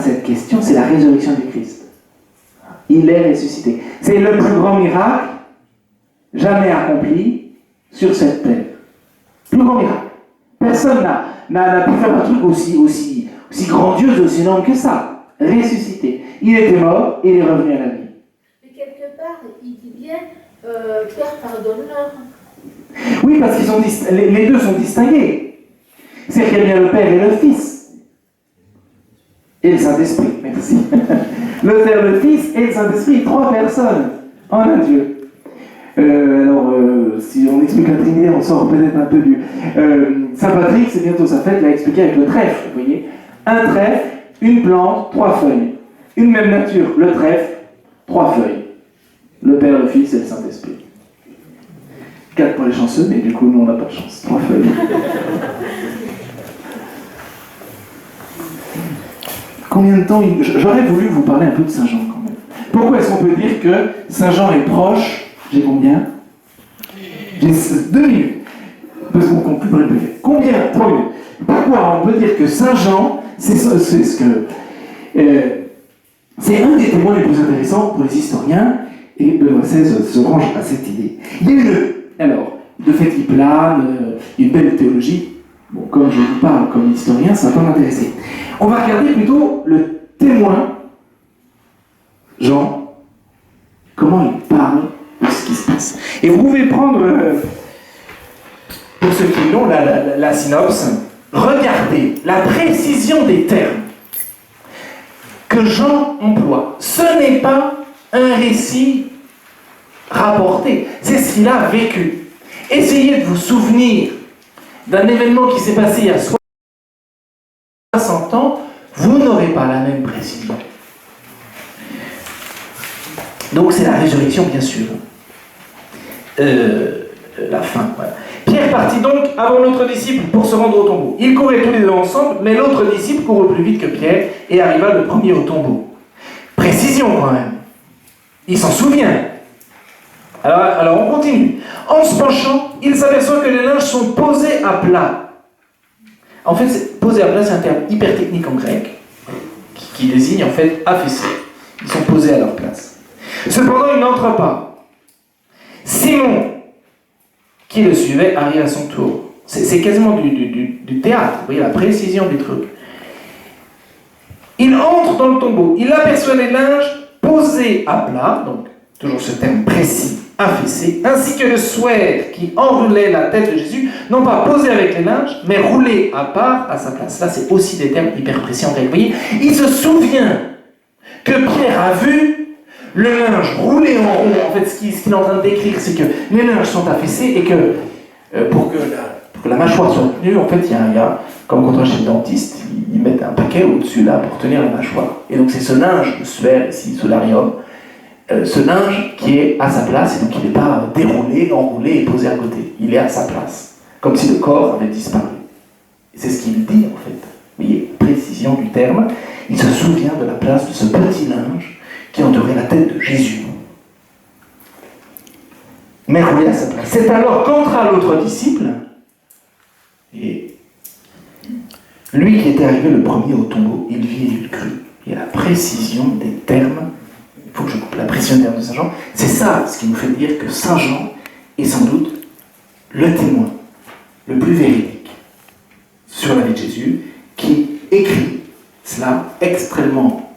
Speaker 8: cette question, c'est la résurrection du Christ. Il est ressuscité. C'est le plus grand miracle jamais accompli sur cette terre. Plus grand miracle. Personne n'a pu faire un truc aussi grandiose, aussi énorme que ça. Ressuscité. Il était mort, il est revenu à la vie.
Speaker 13: Mais quelque part, il dit bien, Père, pardonne-leur.
Speaker 8: Oui, parce qu'ils les deux sont distingués. C'est-à-dire qu'il y a bien le Père et le Fils. Et le Saint-Esprit, merci. Le Père, le Fils et le Saint-Esprit, 3 personnes en un Dieu. Si on explique la Trinité, on sort peut-être un peu du... Saint Patrick, c'est bientôt sa fête, l'a expliqué avec le trèfle, vous voyez. Un trèfle, une plante, 3 feuilles. Une même nature, le trèfle, 3 feuilles. Le Père, le Fils et le Saint-Esprit. 4 pour les chanceux, mais du coup, nous, on n'a pas de chance. 3 feuilles. Combien de temps J'aurais voulu vous parler un peu de Saint Jean, quand même. Pourquoi est-ce qu'on peut dire que Saint Jean est proche? J'ai combien? J'ai 2 minutes. Parce qu'on compte plus pour répéter. Combien? 3 minutes. Pourquoi on peut dire que Saint Jean, c'est un des témoins les plus intéressants pour les historiens, et Benoît XVI se range à cette idée. Il y a de fait il plane, une belle théologie. Bon, comme je vous parle comme historien, ça va pas m'intéresser. On va regarder plutôt le témoin, Jean, comment il parle de ce qui se passe. Et vous pouvez prendre, pour ceux qui l'ont, la synopse, regardez la précision des termes que Jean emploie. Ce n'est pas un récit rapporté, c'est ce qu'il a vécu. Essayez de vous souvenir d'un événement qui s'est passé il y a 60 ans, vous n'aurez pas la même précision. Donc c'est la résurrection, bien sûr. La fin, voilà. Pierre partit donc avant l'autre disciple pour se rendre au tombeau. Ils couraient tous les deux ensemble, mais l'autre disciple courut plus vite que Pierre et arriva le premier au tombeau. Précision quand même. Il s'en souvient. Alors on continue. En se penchant, il s'aperçoit que les linges sont posés à plat. En fait, poser à plat, c'est un terme hyper technique en grec qui désigne en fait affaissés. Ils sont posés à leur place. Cependant, il n'entre pas. Simon, qui le suivait, arrive à son tour. C'est quasiment du théâtre, vous voyez la précision du truc. Il entre dans le tombeau, il aperçoit les linges posés à plat, donc toujours ce terme précis, affaissé, ainsi que le suaire qui enroulait la tête de Jésus, non pas posé avec les linges, mais roulé à part à sa place. Là, c'est aussi des termes hyper précis en grec. Vous voyez, il se souvient que Pierre a vu le linge roulé en rond. En fait, ce qu'il est en train de décrire, c'est que les linges sont affaissés et que pour que la mâchoire soit tenue, en fait, il y a comme quand on est chez le dentiste, ils mettent un paquet au-dessus là pour tenir la mâchoire. Et donc c'est ce linge, le suaire ici, solarium, ce linge qui est à sa place, et donc il n'est pas déroulé, enroulé et posé à côté. Il est à sa place, comme si le corps avait disparu. Et c'est ce qu'il dit en fait. Vous voyez, précision du terme. Il se souvient de la place de ce petit linge qui entourait la tête de Jésus. Mais roulé à sa place. C'est alors qu'entra l'autre disciple, et lui qui était arrivé le premier au tombeau, il vit et il crut. Il y a la précision des termes faut que je coupe la pression de Saint Jean, c'est ça ce qui nous fait dire que Saint Jean est sans doute le témoin le plus véridique sur la vie de Jésus, qui écrit cela extrêmement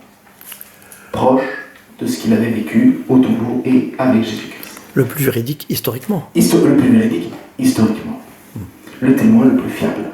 Speaker 8: proche de ce qu'il avait vécu au tombeau et avec Jésus-Christ.
Speaker 14: Le plus véridique historiquement.
Speaker 8: Le plus véridique historiquement. Le témoin le plus fiable.